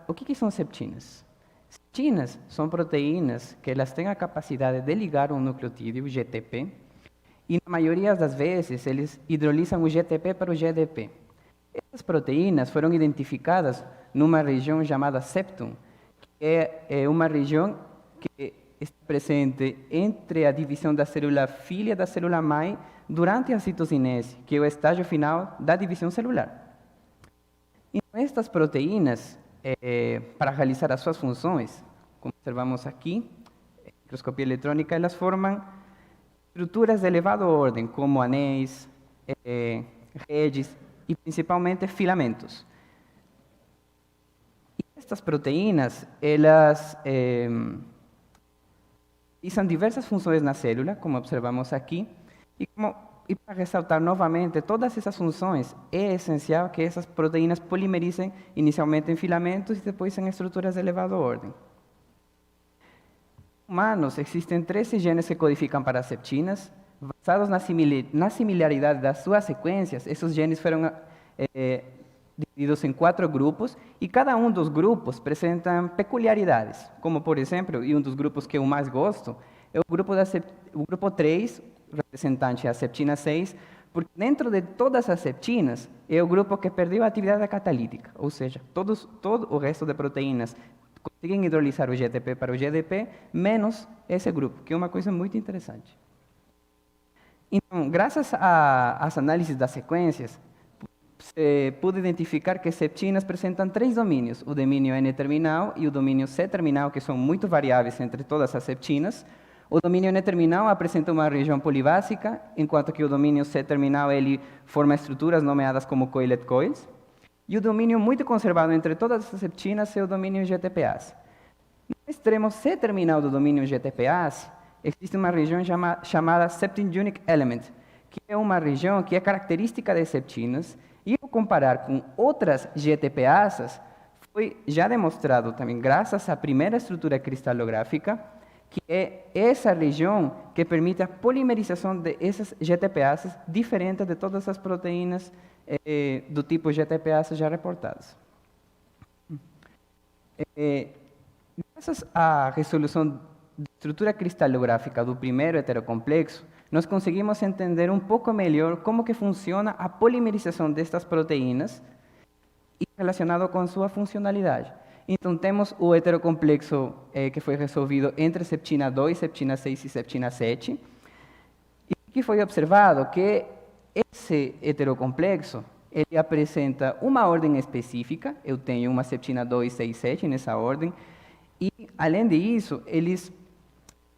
o que são septinas? Septinas são proteínas que elas têm a capacidade de ligar um nucleotídeo, GTP, e na maioria das vezes eles hidrolisam o GTP para o GDP. Essas proteínas foram identificadas numa região chamada septum, que é uma região que está presente entre a divisão da célula filha da célula mãe durante a citocinese, que é o estágio final da divisão celular. Então, estas proteínas, para realizar as suas funções, como observamos aqui, em microscopia eletrônica, elas formam estruturas de elevada ordem, como anéis, redes e principalmente filamentos. E estas proteínas, elas realizam diversas funções na célula, como observamos aqui, e para ressaltar novamente todas essas funções, é essencial que essas proteínas polimerizem inicialmente em filamentos e depois em estruturas de elevada ordem. Em humanos, existem 13 genes que codificam para as septinas. Basados na similaridade das suas sequências, esses genes foram divididos em 4 grupos, e cada um dos grupos apresenta peculiaridades, como, por exemplo, e um dos grupos que eu mais gosto, é o grupo 3, representante a septina 6, porque dentro de todas as septinas é o grupo que perdeu a atividade catalítica, ou seja, todo o resto de proteínas conseguem hidrolisar o GTP para o GDP, menos esse grupo, que é uma coisa muito interessante. Então, graças às análises das sequências, se pude identificar que septinas apresentam 3 domínios, o domínio N-terminal e o domínio C-terminal, que são muito variáveis entre todas as septinas. O domínio N-terminal apresenta uma região polibásica, enquanto que o domínio C-terminal ele forma estruturas nomeadas como coiled coils. E o domínio muito conservado entre todas as septinas é o domínio GTPase. No extremo C-terminal do domínio GTPase, existe uma região chamada Septin Unique Element, que é uma região que é característica de septinas, e ao comparar com outras GTPases, foi já demonstrado também, graças à primeira estrutura cristalográfica, que é essa região que permite a polimerização de essas GTPases, diferente de todas as proteínas do tipo GTPase já reportadas. Graças à resolução da estrutura cristalográfica do primeiro heterocomplexo, nós conseguimos entender um pouco melhor como que funciona a polimerização destas proteínas e relacionado com sua funcionalidade. Então, temos o heterocomplexo que foi resolvido entre septina 2, septina 6 e septina 7. E que foi observado que esse heterocomplexo ele apresenta uma ordem específica. Eu tenho uma septina 2, 6, 7 nessa ordem. E, além disso,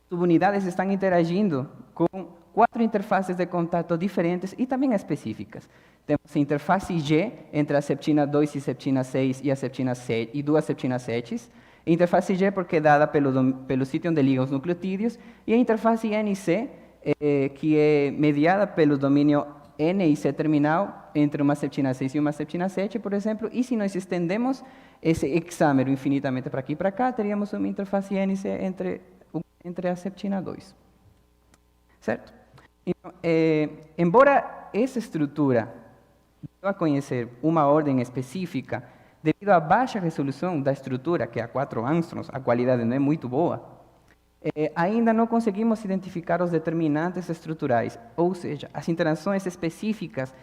subunidades estão interagindo com 4 interfaces de contato diferentes e também específicas. Temos a interface G entre a septina 2 e septina 6 e a septina 7 e 2 septinas 7. A interface G porque é dada pelo sítio onde ligam os nucleotídeos, e a interface NC, que é mediada pelo domínio N e C terminal entre uma septina 6 e uma septina 7, por exemplo, e se nós estendemos esse hexâmero infinitamente para aqui e para cá, teríamos uma interface NC entre a septina 2. Certo? Então, embora essa estrutura dê a conhecer uma ordem específica, devido à baixa resolução da estrutura, que é a 4 angstroms, a qualidade não é muito boa, ainda não conseguimos identificar os determinantes estruturais, ou seja, as interações específicas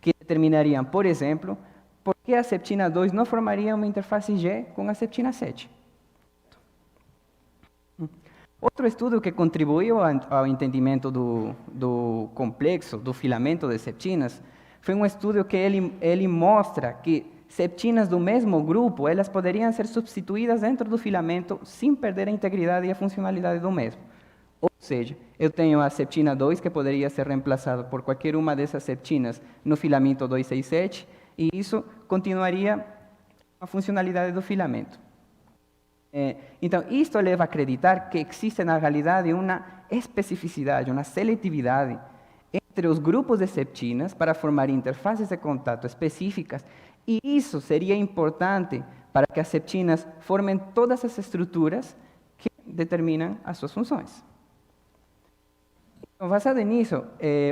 que determinariam, por exemplo, por que a septina 2 não formaria uma interface G com a septina 7. Outro estudo que contribuiu ao entendimento do complexo, do filamento de septinas, foi um estudo que ele mostra que septinas do mesmo grupo, elas poderiam ser substituídas dentro do filamento sem perder a integridade e a funcionalidade do mesmo. Ou seja, eu tenho a septina 2, que poderia ser reemplaçada por qualquer uma dessas septinas no filamento 267, e isso continuaria a funcionalidade do filamento. Então, isto leva a acreditar que existe, na realidade, uma especificidade, uma seletividade entre os grupos de septinas para formar interfaces de contato específicas, e isso seria importante para que as septinas formem todas as estruturas que determinam as suas funções. Então, baseado nisso,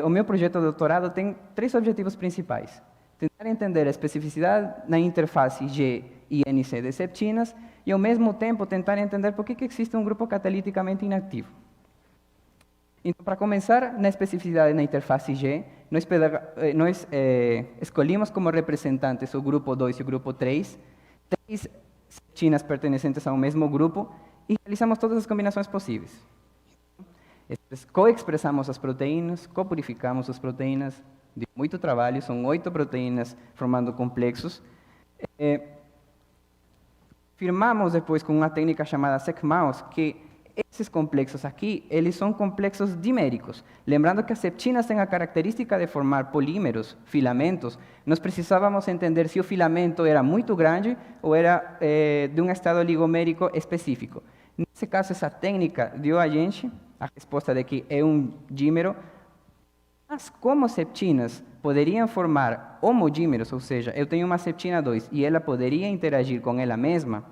o meu projeto de doutorado tem 3 objetivos principais. Tentar entender a especificidade na interface G INC de septinas, e ao mesmo tempo tentar entender por que existe um grupo catalíticamente inativo. Então, para começar, na especificidade na interface G, nós escolhemos como representantes o grupo 2 e o grupo 3, três septinas pertencentes ao mesmo grupo, e realizamos todas as combinações possíveis. Coexpressamos as proteínas, copurificamos as proteínas, de muito trabalho, são 8 proteínas formando complexos. Firmamos depois com uma técnica chamada SecMouse que esses complexos aqui, eles são complexos diméricos. Lembrando que as septinas têm a característica de formar polímeros, filamentos, nós precisávamos entender se o filamento era muito grande ou era de um estado oligomérico específico. Nesse caso, essa técnica deu a gente a resposta de que é um dímero, mas como septinas poderiam formar homodímeros, ou seja, eu tenho uma septina 2 e ela poderia interagir com ela mesma,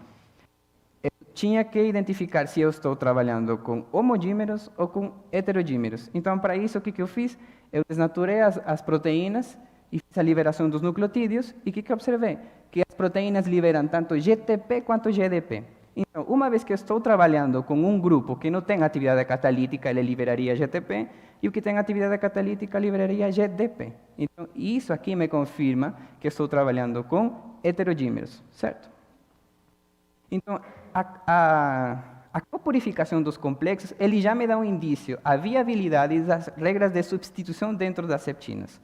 eu tinha que identificar se eu estou trabalhando com homodímeros ou com heterodímeros. Então, para isso, o que eu fiz? Eu desnaturei as proteínas e fiz a liberação dos nucleotídeos, e o que eu observei? Que as proteínas liberam tanto GTP quanto GDP. Então, uma vez que eu estou trabalhando com um grupo que não tem atividade catalítica, ele liberaria GTP, e o que tem atividade catalítica liberaria GDP. Então, isso aqui me confirma que estou trabalhando com heterodímeros, certo? Então, a copurificação dos complexos, ele já me dá um indício, a viabilidade das regras de substituição dentro das septinas.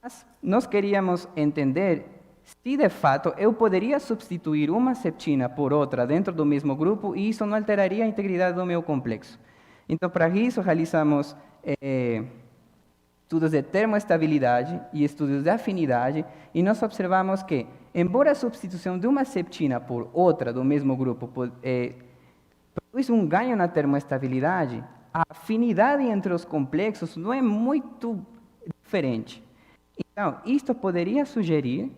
Mas nós queríamos entender se, de fato, eu poderia substituir uma septina por outra dentro do mesmo grupo e isso não alteraria a integridade do meu complexo. Então, para isso, realizamos estudos de termoestabilidade e estudos de afinidade, e nós observamos que, embora a substituição de uma septina por outra do mesmo grupo produz um ganho na termoestabilidade, a afinidade entre os complexos não é muito diferente. Então, isto poderia sugerir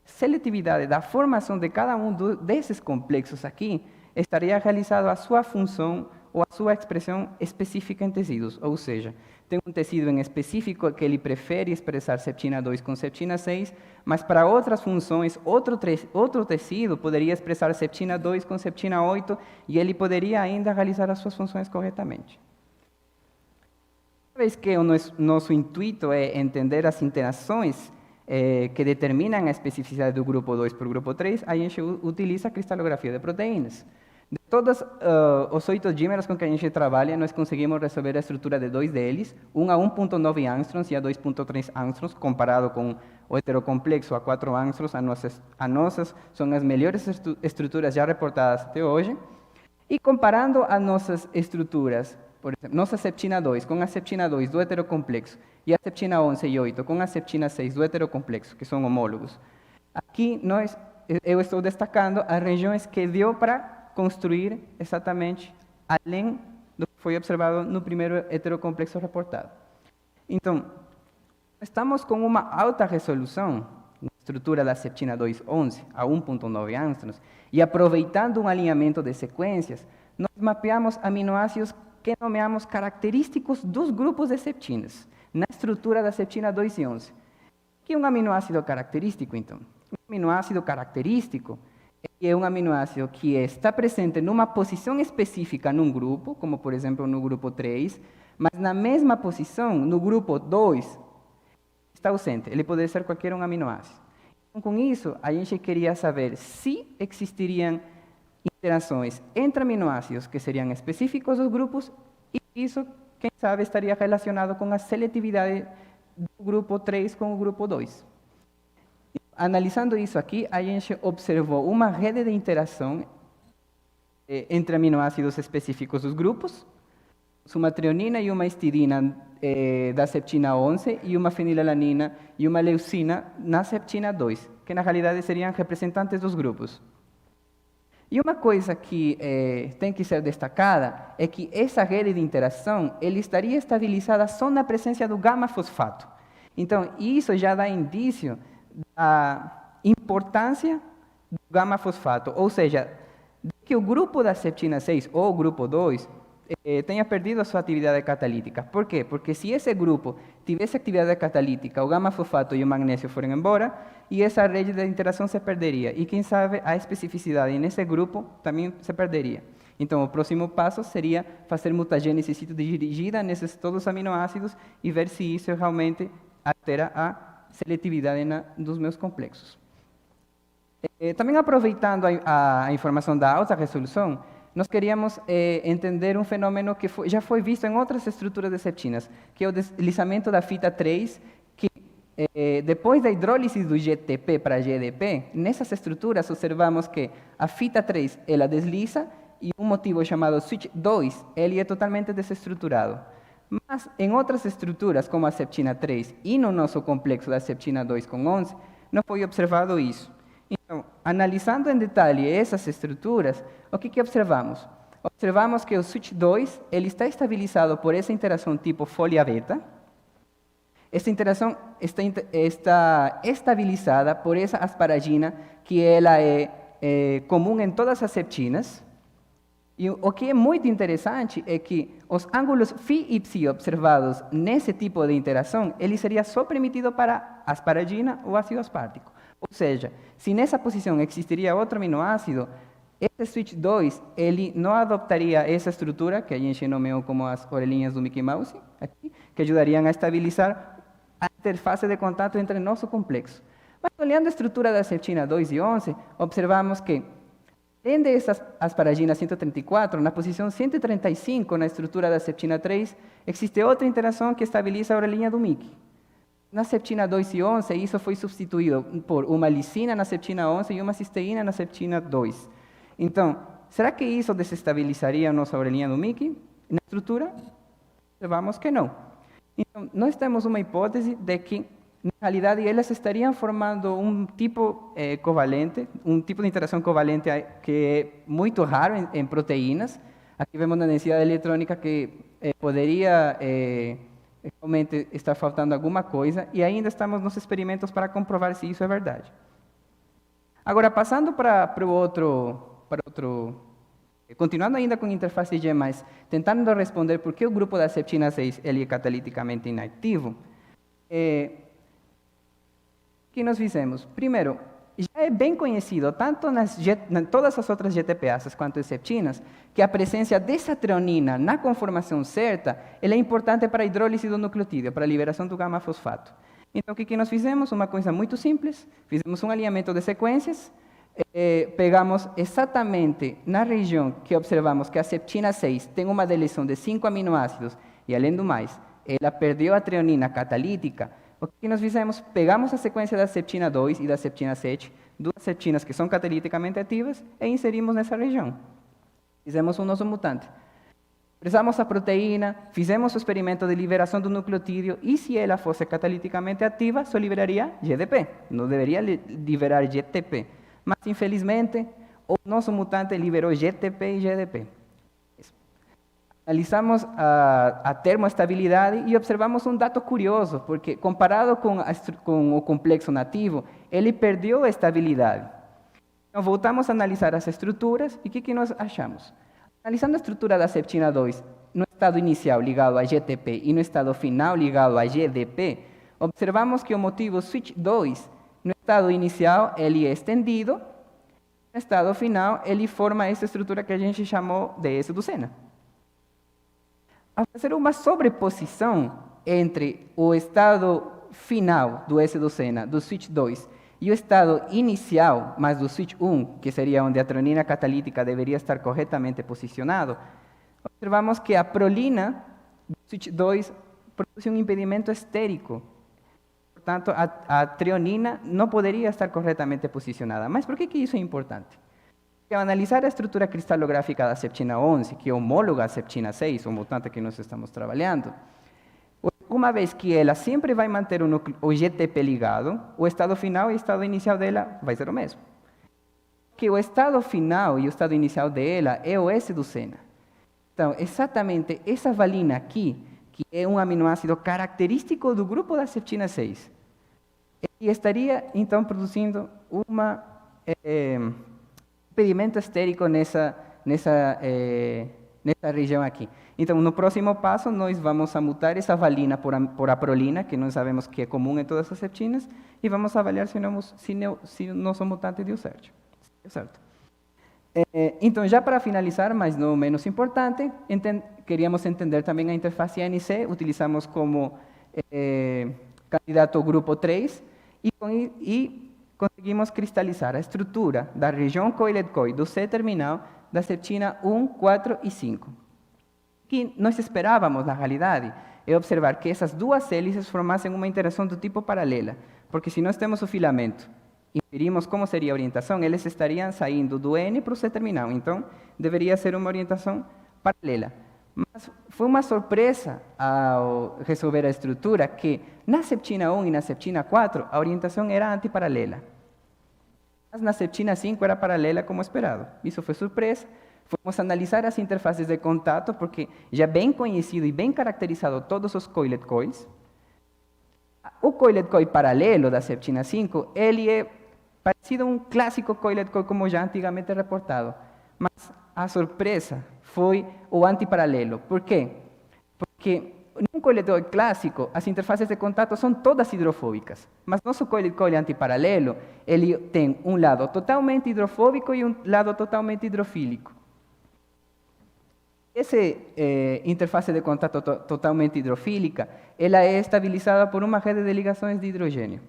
seletividade da formação de cada um desses complexos aqui estaria realizado a sua função ou a sua expressão específica em tecidos, ou seja, tem um tecido em específico que ele prefere expressar septina 2 com septina 6, mas para outras funções, outro tecido poderia expressar septina 2 com septina 8 e ele poderia ainda realizar as suas funções corretamente. Uma vez que o nosso intuito é entender as interações que determinam a especificidade do grupo 2 para o grupo 3, a gente utiliza a cristalografia de proteínas. De todos os 8 dímeros com que a gente trabalha, nós conseguimos resolver a estrutura de 2 deles, um a 1.9 angstroms e a 2.3 angstroms, comparado com o heterocomplexo a 4 angstroms, as nossas são as melhores estruturas já reportadas até hoje. E comparando as nossas estruturas, por exemplo, nossa septina 2 com a septina 2 do heterocomplexo e a septina 11 e 8 com a septina 6 do heterocomplexo, que são homólogos, aqui eu estou destacando as regiões que deu para construir exatamente além do que foi observado no primeiro heterocomplexo reportado. Então, estamos com uma alta resolução na estrutura da septina 2.11 a 1.9 angstroms e aproveitando um alinhamento de sequências, nós mapeamos aminoácidos que nomeamos característicos dos grupos de septinas, na estrutura da septina 2 e 11. O que é um aminoácido característico, então? Um aminoácido característico é um aminoácido que está presente numa posição específica num grupo, como por exemplo no grupo 3, mas na mesma posição, no grupo 2, está ausente. Ele pode ser qualquer um aminoácido. Então, com isso, a gente queria saber se existiriam interações entre aminoácidos que seriam específicos dos grupos, e isso, quem sabe, estaria relacionado com a seletividade do grupo 3 com o grupo 2. Analisando isso aqui, a gente observou uma rede de interação entre aminoácidos específicos dos grupos, uma trionina e uma histidina da septina 11 e uma fenilalanina e uma leucina na septina 2, que na realidade seriam representantes dos grupos. E uma coisa que tem que ser destacada é que essa rede de interação ele estaria estabilizada só na presença do gama-fosfato. Então, isso já dá indício da importância do gama-fosfato, ou seja, que o grupo da septina 6 ou o grupo 2 tenha perdido a sua atividade catalítica. Por quê? Porque se esse grupo tivesse atividade catalítica, o gama-fosfato e o magnésio foram embora, e essa rede de interação se perderia. E quem sabe a especificidade nesse grupo também se perderia. Então, o próximo passo seria fazer mutagênese citodirigida nesses todos os aminoácidos e ver se isso realmente altera a seletividade dos meus complexos. Também aproveitando a informação da alta resolução, nós queríamos entender um fenômeno que já foi visto em outras estruturas de septinas, que é o deslizamento da fita 3, que depois da hidrólise do GTP para GDP, nessas estruturas observamos que a fita 3 ela desliza e um motivo chamado switch 2, ele é totalmente desestruturado. Mas em outras estruturas, como a septina 3 e no nosso complexo da septina 2 com 11, não foi observado isso. Então, analisando em detalhe essas estruturas, o que observamos? Observamos que o switch 2 ele está estabilizado por essa interação tipo folha beta. Essa interação está estabilizada por essa asparagina, que ela é comum em todas as septinas. E o que é muito interessante é que os ângulos φ e ψ observados nesse tipo de interação, ele seria só permitido para asparagina ou ácido aspartico. Ou seja, se nessa posição existiria outro aminoácido, esse switch 2 ele não adoptaria essa estrutura, que a gente nomeou como as orelhinhas do Mickey Mouse, aqui, que ajudariam a estabilizar a interface de contato entre nosso complexo. Mas olhando a estrutura da septina 2 e 11, observamos que, além dessas asparaginas 134, na posição 135, na estrutura da septina 3, existe outra interação que estabiliza a orelhinha do Mickey. Na septina 2 e 11, isso foi substituído por uma lisina na septina 11 e uma cisteína na septina 2. Então, será que isso desestabilizaria a nossa orelhinha do Mickey na estrutura? Observamos que não. Então, nós temos uma hipótese de que, na realidade, elas estariam formando um tipo covalente, um tipo de interação covalente que é muito raro em proteínas. Aqui vemos na densidade eletrônica que poderia realmente estar faltando alguma coisa, e ainda estamos nos experimentos para comprovar se isso é verdade. Agora, passando para outro, continuando ainda com interface G+, tentando responder por que o grupo da septina 6 ele é cataliticamente inativo, o que nós fizemos? Primeiro, já é bem conhecido, tanto em todas as outras GTPases quanto em septinas, que a presença dessa treonina na conformação certa ela é importante para a hidrólise do nucleotídeo, para a liberação do gama-fosfato. Então, o que nós fizemos? Uma coisa muito simples, fizemos um alinhamento de sequências, pegamos exatamente na região que observamos que a septina 6 tem uma deleção de 5 aminoácidos, e além do mais, ela perdeu a treonina catalítica. O que nós fizemos? Pegamos a sequência da septina 2 e da septina 7, duas septinas que são cataliticamente ativas, e inserimos nessa região. Fizemos o nosso mutante. Expressamos a proteína, fizemos o experimento de liberação do nucleotídeo, e se ela fosse cataliticamente ativa, só liberaria GDP, não deveria liberar GTP. Mas, infelizmente, o nosso mutante liberou GTP e GDP. Analisamos a termoestabilidade e observamos um dado curioso, porque comparado com o complexo nativo, ele perdeu a estabilidade. Então, voltamos a analisar as estruturas e o que nós achamos? Analisando a estrutura da septina 2, no estado inicial ligado a GTP e no estado final ligado a GDP, observamos que o motivo switch 2, no estado inicial, ele é estendido, no estado final, ele forma essa estrutura que a gente chamou de S-ducena. Ao fazer uma sobreposição entre o estado final do S-ducena, do switch 2, e o estado inicial, mais do switch 1, que seria onde a treonina catalítica deveria estar corretamente posicionado, observamos que a prolina do switch 2 produz um impedimento estérico. Portanto, a treonina não poderia estar corretamente posicionada. Mas por que isso é importante? Porque ao analisar a estrutura cristalográfica da septina 11, que é homóloga à septina 6, o mutante que nós estamos trabalhando, uma vez que ela sempre vai manter o GTP ligado, o estado final e o estado inicial dela vai ser o mesmo. Que o estado final e o estado inicial dela é o S-ducena. Então, exatamente essa valina aqui, que é um aminoácido característico do grupo da septina 6, ele estaria, então, produzindo um impedimento estérico nessa nessa região aqui. Então, no próximo passo, nós vamos a mutar essa valina por aprolina, que nós sabemos que é comum em todas as septinas, e vamos avaliar se o nosso mutante deu certo. Então, já para finalizar, mas não menos importante, queríamos entender também a interface ANC, utilizamos como candidato grupo 3, e conseguimos cristalizar a estrutura da região coiled-coil do C-terminal da septina 1, 4 e 5. O que nós esperávamos, na realidade, é observar que essas duas hélices formassem uma interação do tipo paralela, porque se nós temos o filamento, inferimos como seria a orientação, eles estariam saindo do N para o C-terminal, então deveria ser uma orientação paralela. Mas foi uma surpresa ao resolver a estrutura que na septina 1 e na septina 4 a orientação era antiparalela. Mas na septina 5 era paralela como esperado. Isso foi surpresa. Fomos analisar as interfaces de contato porque já bem conhecido e bem caracterizado todos os coiled coils. O coiled coil paralelo da septina 5, ele é parecido a um clássico coiled coil como já antigamente reportado. Mas a surpresa foi o antiparalelo. Por quê? Porque num coiled coil clássico, as interfaces de contato são todas hidrofóbicas. Mas nosso coiled coil antiparalelo, ele tem um lado totalmente hidrofóbico e um lado totalmente hidrofílico. Essa interface de contato totalmente hidrofílica, ela é estabilizada por uma rede de ligações de hidrogênio.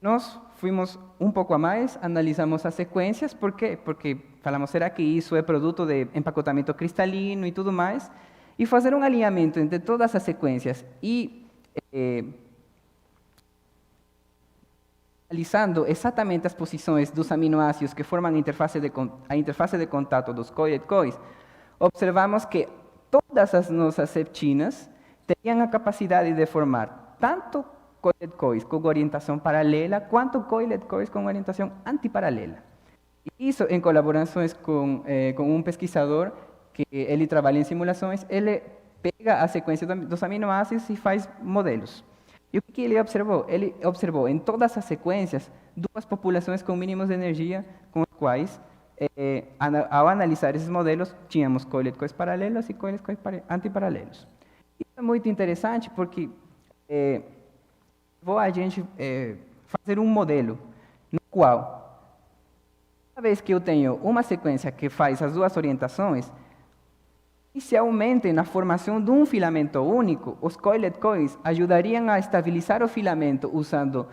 Nós fuimos um pouco a mais, analisamos as sequências, por quê? Porque falamos, será que isso é produto de empacotamento cristalino e tudo mais? E fazer um alinhamento entre todas as sequências e analisando exatamente as posições dos aminoácidos que formam a interface de contato dos coiled coils, observamos que todas as nossas septinas teriam a capacidade de formar tanto coiled coils com orientação paralela, quanto coiled coils com orientação antiparalela. E isso, em colaborações com um pesquisador que ele trabalha em simulações, ele pega a sequência dos aminoácidos e faz modelos. E o que ele observou? Ele observou em todas as sequências duas populações com mínimos de energia com as quais, ao analisar esses modelos, tínhamos coiled coils paralelos e coiled coils antiparalelos. Isso é muito interessante porque vou a gente fazer um modelo no qual, cada vez que eu tenho uma sequência que faz as duas orientações, inicialmente na formação de um filamento único, os coiled coils ajudariam a estabilizar o filamento usando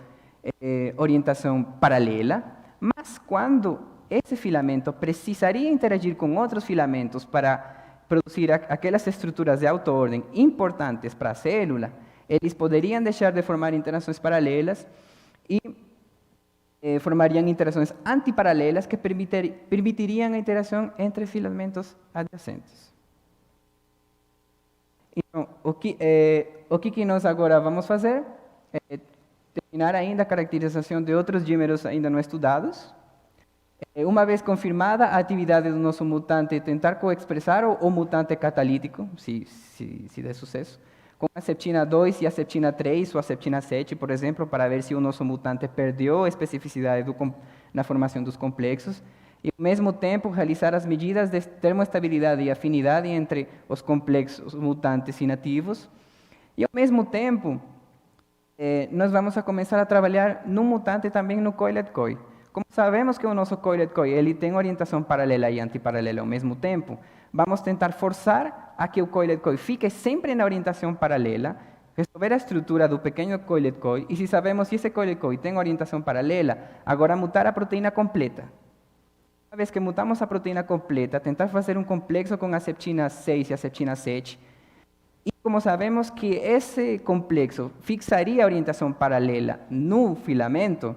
orientação paralela, mas quando esse filamento precisaria interagir com outros filamentos para produzir aquelas estruturas de alta ordem importantes para a célula, eles poderiam deixar de formar interações paralelas e formariam interações antiparalelas que permitiriam a interação entre filamentos adyacentes. Então, o que nós agora vamos fazer é terminar ainda a caracterização de outros dímeros ainda não estudados. Uma vez confirmada a atividade do nosso mutante, tentar coexpressar o mutante catalítico, se der sucesso, com a septina 2 e a septina 3 ou a septina 7, por exemplo, para ver se o nosso mutante perdeu a especificidade na formação dos complexos, e ao mesmo tempo realizar as medidas de termoestabilidade e afinidade entre os complexos mutantes inativos, e ao mesmo tempo nós vamos a começar a trabalhar no mutante também no coiled coil. Como sabemos que o nosso coiled coil ele tem orientação paralela e antiparalela ao mesmo tempo, vamos tentar forçar a que o coiled coil fique sempre na orientação paralela, resolver a estrutura do pequeno coiled coil, e se sabemos se esse coiled coil tem orientação paralela, agora mutar a proteína completa. Uma vez que mutamos a proteína completa, tentar fazer um complexo com a septina 6 e a septina 7, e como sabemos que esse complexo fixaria a orientação paralela no filamento,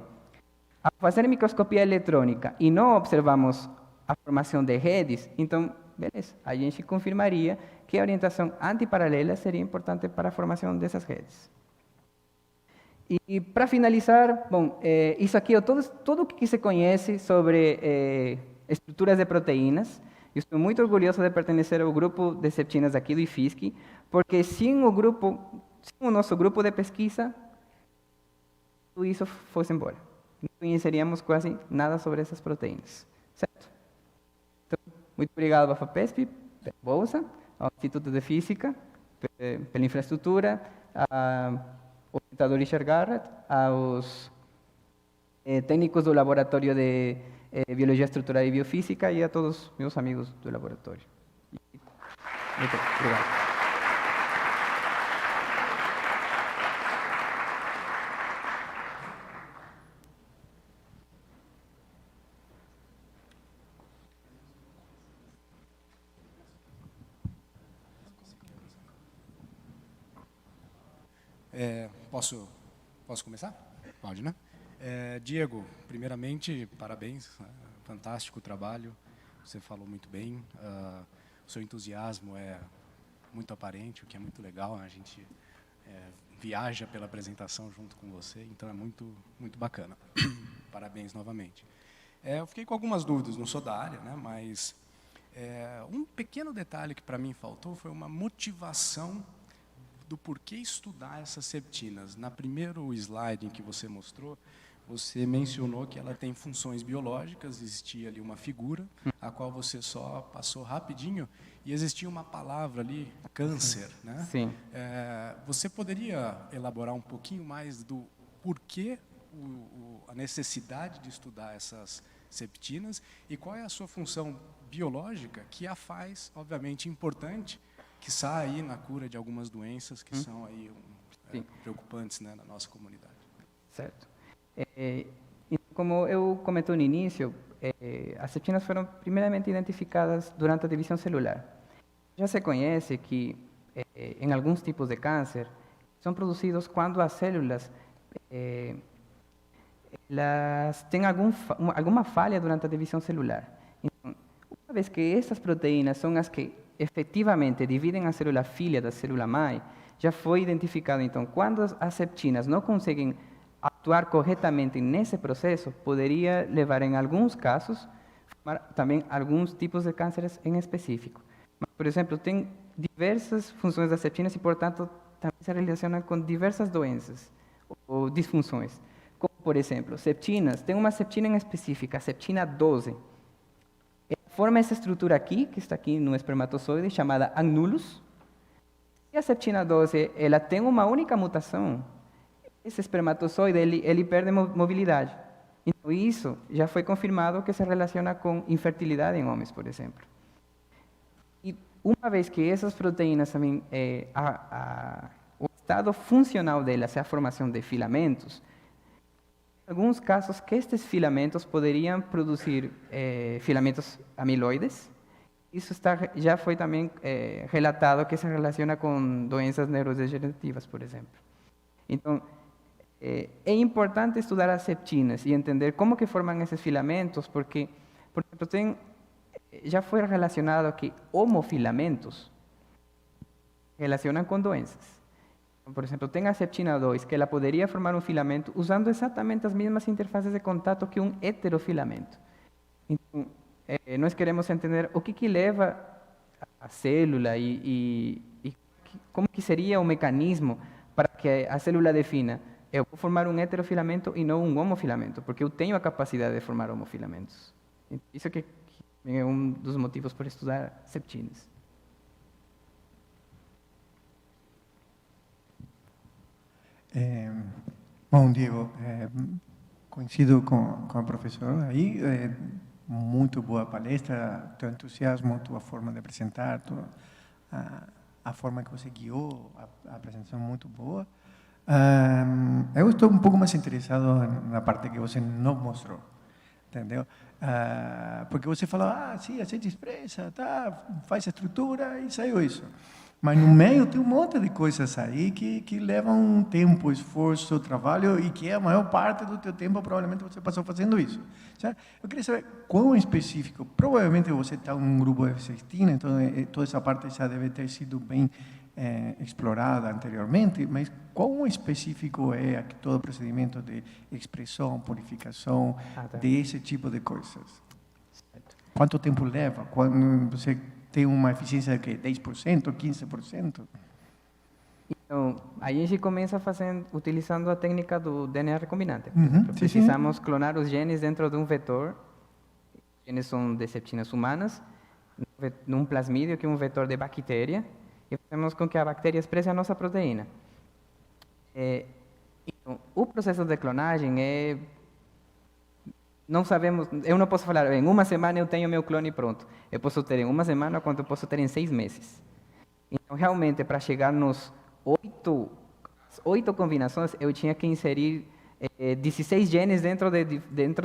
ao fazer microscopia eletrônica e não observamos a formação de redes, então, beleza, a gente confirmaria que a orientação antiparalela seria importante para a formação dessas redes. E para finalizar, bom, isso aqui é tudo o que se conhece sobre estruturas de proteínas. Eu estou muito orgulhoso de pertencer ao grupo de septinas aqui do IFSC, porque sem o nosso grupo de pesquisa, tudo isso fosse embora. Não conheceríamos quase nada sobre essas proteínas, certo? Então, Muito obrigado à FAPESP, pela bolsa, ao Instituto de Física, pela infraestrutura, ao orientador Richard Garrett, aos técnicos do Laboratório de Biologia Estrutural e Biofísica e a todos os meus amigos do laboratório. Muito obrigado. Posso começar? Pode, né? Diego, primeiramente, parabéns, fantástico trabalho, você falou muito bem, o seu entusiasmo é muito aparente, o que é muito legal, a gente viaja pela apresentação junto com você, então é muito, muito bacana. Parabéns novamente. Eu fiquei com algumas dúvidas, não sou da área, né, mas um pequeno detalhe que para mim faltou foi uma motivação do porquê estudar essas septinas. Na primeiro slide em que você mostrou, você mencionou que ela tem funções biológicas, existia ali uma figura, a qual você só passou rapidinho, e existia uma palavra ali, câncer, né? Sim. Você poderia elaborar um pouquinho mais do porquê a necessidade de estudar essas septinas e qual é a sua função biológica que a faz, obviamente, importante, que sai aí na cura de algumas doenças que são aí preocupantes, né, na nossa comunidade. Certo. Como eu comentei no início, as septinas foram primeiramente identificadas durante a divisão celular. Já se conhece que em alguns tipos de câncer são produzidos quando as células elas têm alguma falha durante a divisão celular. Então, uma vez que essas proteínas são as que efetivamente dividem a célula filha da célula mãe, já foi identificado, então, quando as septinas não conseguem atuar corretamente nesse processo, poderia levar, em alguns casos, a também alguns tipos de cânceres em específico. Mas, por exemplo, tem diversas funções das septinas e, portanto, também se relacionam com diversas doenças ou disfunções. Como, por exemplo, septinas, tem uma septina em específica, a septina 12. Forma essa estrutura aqui, que está aqui no espermatozoide, chamada annulus. E a septina 12, ela tem uma única mutação. Esse espermatozoide, ele perde mobilidade. Então, isso já foi confirmado que se relaciona com infertilidade em homens, por exemplo. E uma vez que essas proteínas também, o estado funcional delas é a formação de filamentos, alguns casos que estes filamentos poderiam produzir filamentos amiloides. Isso já foi também relatado que se relaciona com doenças neurodegenerativas, por exemplo. Então, é importante estudar as septinas e entender como que formam esses filamentos, porque, por exemplo, já foi relacionado que homofilamentos relacionam com doenças. Por exemplo, tem a septina 2, que ela poderia formar um filamento usando exatamente as mesmas interfaces de contato que um heterofilamento. Então, nós queremos entender o que leva a célula e como que seria o mecanismo para que a célula defina: eu vou formar um heterofilamento e não um homofilamento, porque eu tenho a capacidade de formar homofilamentos. Isso que é um dos motivos por estudar septinas. Bom, Diego, coincido com a professora aí, muito boa palestra, teu entusiasmo, tua forma de apresentar, a forma que você guiou, a apresentação muito boa. Eu estou um pouco mais interessado na parte que você não mostrou, entendeu? Porque você falou, sim, aceite expressa, tá, faz a estrutura e saiu isso. Mas no meio tem um monte de coisas aí que levam tempo, esforço, trabalho e que a maior parte do teu tempo provavelmente você passou fazendo isso. Certo? Eu queria saber quão específico, provavelmente você está em um grupo de F16, então toda essa parte já deve ter sido bem explorada anteriormente, mas quão específico é todo o procedimento de expressão, purificação, desse tipo de coisas? Quanto tempo leva? Quando você tem uma eficiência de 10%, 15%? Então, aí a gente começa utilizando a técnica do DNA recombinante. Precisamos clonar os genes dentro de um vetor. Os genes são de septinas humanas. num plasmídio, que é um vetor de bactéria, e fazemos com que a bactéria expresse a nossa proteína. Então, o processo de clonagem não sabemos, eu não posso falar, em uma semana eu tenho meu clone pronto. Eu posso ter em uma semana, quanto eu posso ter em 6 meses. Então, realmente, para chegar nos 8 combinações, eu tinha que inserir 16 genes dentro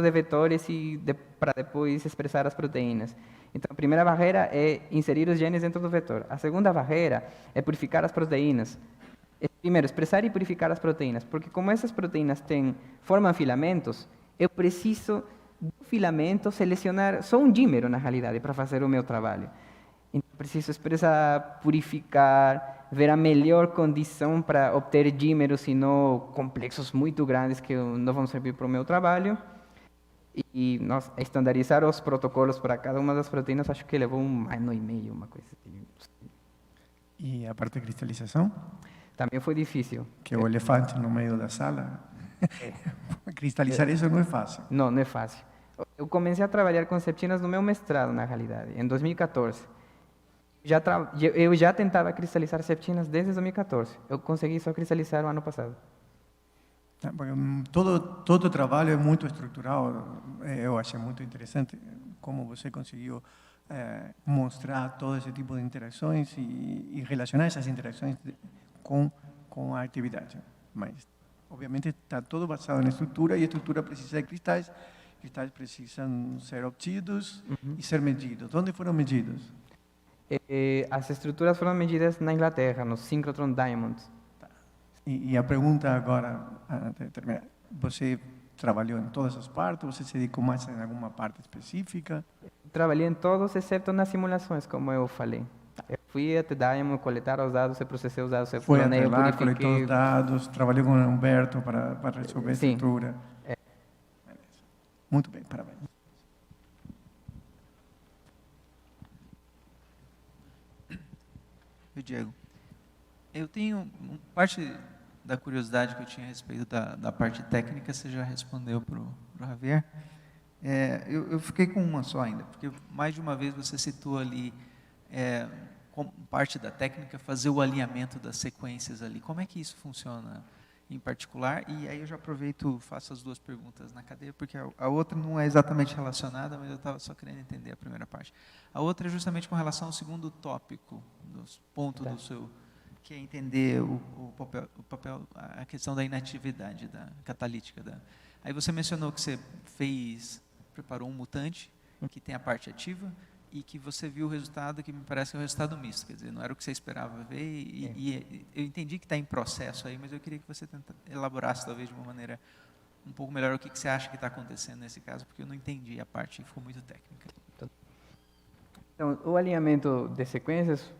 de vetores para depois expressar as proteínas. Então, a primeira barreira é inserir os genes dentro do vetor. A segunda barreira é purificar as proteínas. Primeiro, expressar e purificar as proteínas, porque como essas proteínas formam filamentos, eu preciso do filamento selecionar só um dímero, na realidade, para fazer o meu trabalho. Então, preciso expressar, purificar, ver a melhor condição para obter dímeros e não complexos muito grandes que não vão servir para o meu trabalho. E estandarizar os protocolos para cada uma das proteínas, acho que levou 1 ano e meio, uma coisa assim. E a parte de cristalização? Também foi difícil. Que é o elefante no meio da sala. Cristalizar isso não é fácil. Não, não é fácil. Eu comecei a trabalhar com septinas no meu mestrado, na realidade, em 2014. Eu já tentava cristalizar septinas desde 2014. Eu consegui só cristalizar o ano passado. Todo o trabalho é muito estrutural. Eu achei muito interessante como você conseguiu mostrar todo esse tipo de interações e relacionar essas interações com a atividade. Mas, obviamente, está todo basado na estrutura, e a estrutura precisa de cristais. Cristais precisam ser obtidos e ser medidos. Onde foram medidos? As estruturas foram medidas na Inglaterra, no Synchrotron Diamonds. E a pergunta agora, antes de terminar, você trabalhou em todas as partes? Você se dedicou mais em alguma parte específica? Trabalhei em todos, exceto nas simulações, como eu falei. Eu fui até Diamond coletar os dados, eu processei os dados, eu Foi até planejei, lá, purifiquei. coletou os dados, trabalhou com o Humberto para resolver a Sim. estrutura. Muito bem, parabéns. Oi, Diego. Eu tenho parte da curiosidade que eu tinha a respeito da parte técnica, você já respondeu para o Javier. Eu fiquei com uma só ainda, porque mais de uma vez você citou ali, como parte da técnica, fazer o alinhamento das sequências ali. Como é que isso funciona em particular? E aí eu já aproveito, faço as 2 perguntas na cadeia, porque a outra não é exatamente relacionada, mas eu estava só querendo entender a primeira parte. A outra é justamente com relação ao segundo tópico, dos pontos do seu, que é entender o papel, a questão da inatividade catalítica. Aí você mencionou que você preparou um mutante que tem a parte ativa e que você viu o resultado que me parece que é um resultado misto, quer dizer, não era o que você esperava ver, e eu entendi que está em processo aí, mas eu queria que você elaborasse talvez de uma maneira um pouco melhor o que você acha que está acontecendo nesse caso, porque eu não entendi a parte, ficou muito técnica. Então, o alinhamento de sequências,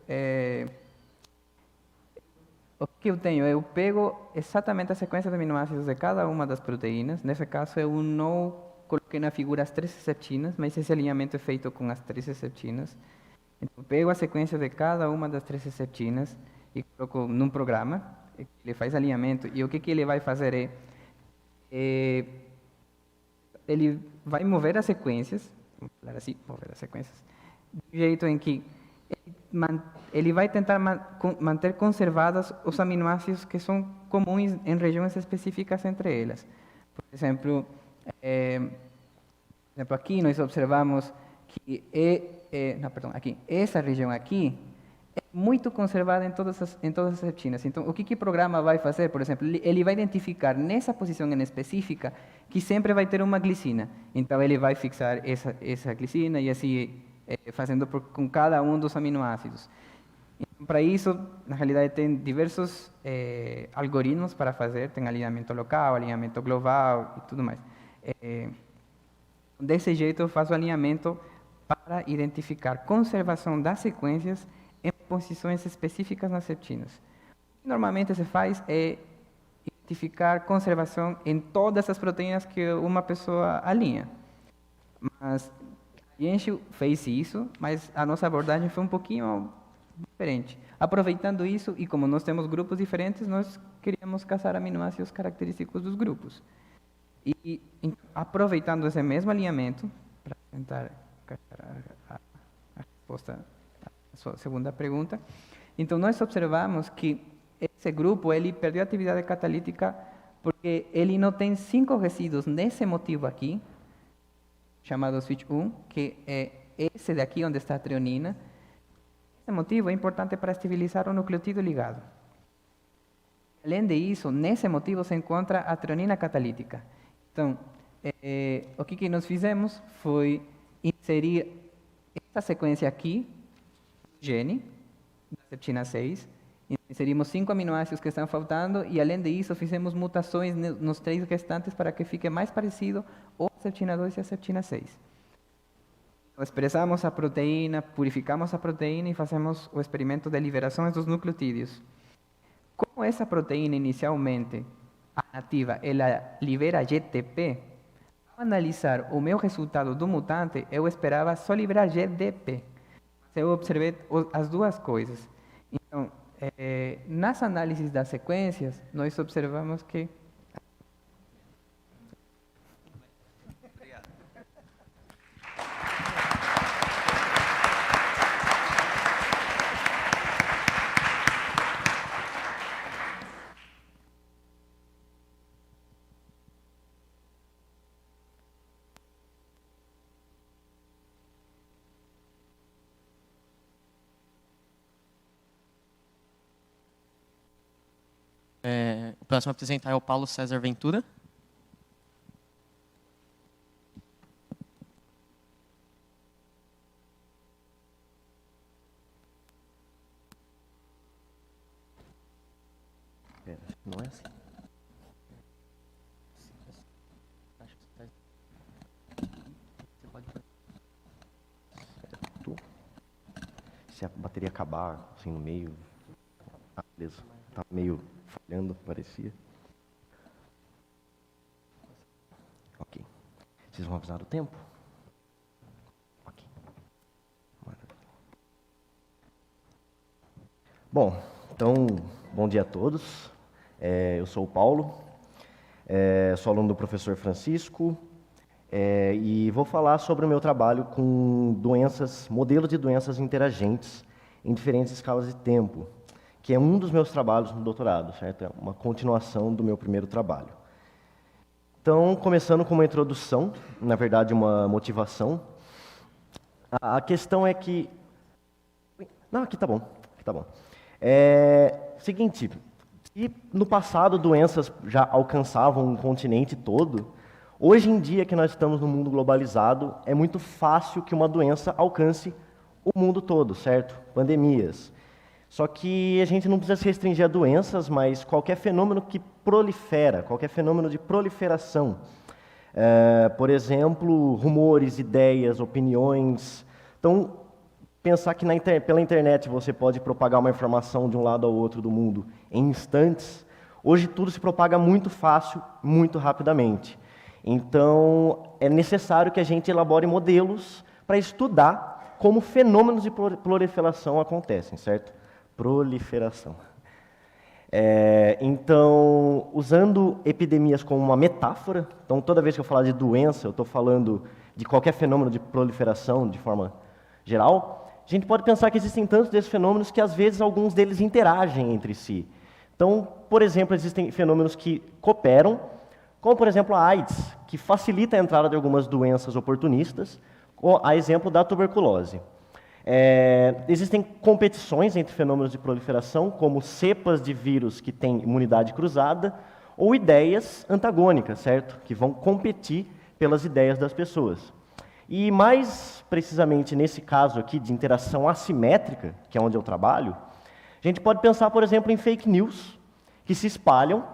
o que eu tenho, eu pego exatamente a sequência de aminoácidos de cada uma das proteínas. Nesse caso, eu não coloquei na figura as 3 septinas, mas esse alinhamento é feito com as 3 septinas. Então, pego a sequência de cada uma das 3 septinas e coloco num programa, ele faz alinhamento, e o que ele vai fazer ele vai mover as sequências, vamos falar assim, mover as sequências, de jeito em que ele vai tentar manter conservadas os aminoácidos que são comuns em regiões específicas entre elas. Por exemplo, aqui nós observamos que aqui, essa região aqui é muito conservada em todas as septinas. Então, o que o programa vai fazer? Por exemplo, ele vai identificar nessa posição em específica que sempre vai ter uma glicina. Então, ele vai fixar essa glicina e assim fazendo com cada um dos aminoácidos. Então, para isso, na realidade, tem diversos algoritmos para fazer. Tem alinhamento local, alinhamento global e tudo mais. Desse jeito, eu faço alinhamento para identificar conservação das sequências em posições específicas nas septinas. O que normalmente se faz é identificar conservação em todas as proteínas que uma pessoa alinha. Mas a gente fez isso, mas a nossa abordagem foi um pouquinho diferente. Aproveitando isso, e como nós temos grupos diferentes, nós queríamos caçar aminoácidos característicos dos grupos. E aproveitando esse mesmo alinhamento, para tentar caçar a resposta à sua segunda pergunta. Então, nós observamos que esse grupo, ele perdeu atividade catalítica porque ele não tem 5 resíduos nesse motivo aqui, chamado switch 1, que é esse daqui onde está a treonina. Esse motivo é importante para estabilizar o nucleotídeo ligado. Além disso, nesse motivo se encontra a treonina catalítica. Então, o que nós fizemos foi inserir essa sequência aqui, gene, da septina 6, inserimos 5 aminoácidos que estão faltando e, além disso, fizemos mutações nos 3 restantes para que fique mais parecido a septina 2 e a septina 6. Então, expressamos a proteína, purificamos a proteína e fazemos o experimento de liberação dos nucleotídeos. Como essa proteína inicialmente, a nativa, ela libera GTP, ao analisar o meu resultado do mutante, eu esperava só liberar GDP. Mas eu observei as duas coisas. Então, nas análises das sequências, nós observamos que O próximo a apresentar é o Paulo César Ventura. Não é assim? Certo. Se a bateria acabar assim no meio, beleza. Tá meio falhando, parecia. Ok. Vocês vão avisar o tempo? Ok. Maravilha. Bom, então, bom dia a todos. Eu sou o Paulo, sou aluno do professor Francisco, e vou falar sobre o meu trabalho com modelos de doenças interagentes em diferentes escalas de tempo, que é um dos meus trabalhos no doutorado, certo? É uma continuação do meu primeiro trabalho. Então, começando com uma introdução, na verdade, uma motivação. A questão é que... Não, aqui tá bom, aqui tá bom. Seguinte, se no passado doenças já alcançavam um continente todo, hoje em dia que nós estamos no mundo globalizado, é muito fácil que uma doença alcance o mundo todo, certo? Pandemias. Só que a gente não precisa se restringir a doenças, mas qualquer fenômeno que prolifera, qualquer fenômeno de proliferação. Por exemplo, rumores, ideias, opiniões. Então, pensar que pela internet você pode propagar uma informação de um lado ao outro do mundo em instantes. Hoje tudo se propaga muito fácil, muito rapidamente. Então, é necessário que a gente elabore modelos para estudar como fenômenos de proliferação acontecem, certo? Proliferação. Então, usando epidemias como uma metáfora, então toda vez que eu falar de doença, eu estou falando de qualquer fenômeno de proliferação de forma geral, a gente pode pensar que existem tantos desses fenômenos que às vezes alguns deles interagem entre si. Então, por exemplo, existem fenômenos que cooperam, como por exemplo a AIDS, que facilita a entrada de algumas doenças oportunistas, a exemplo da tuberculose. Existem competições entre fenômenos de proliferação, como cepas de vírus que têm imunidade cruzada, ou ideias antagônicas, certo? Que vão competir pelas ideias das pessoas. E mais precisamente nesse caso aqui de interação assimétrica, que é onde eu trabalho, a gente pode pensar, por exemplo, em fake news, que se espalham,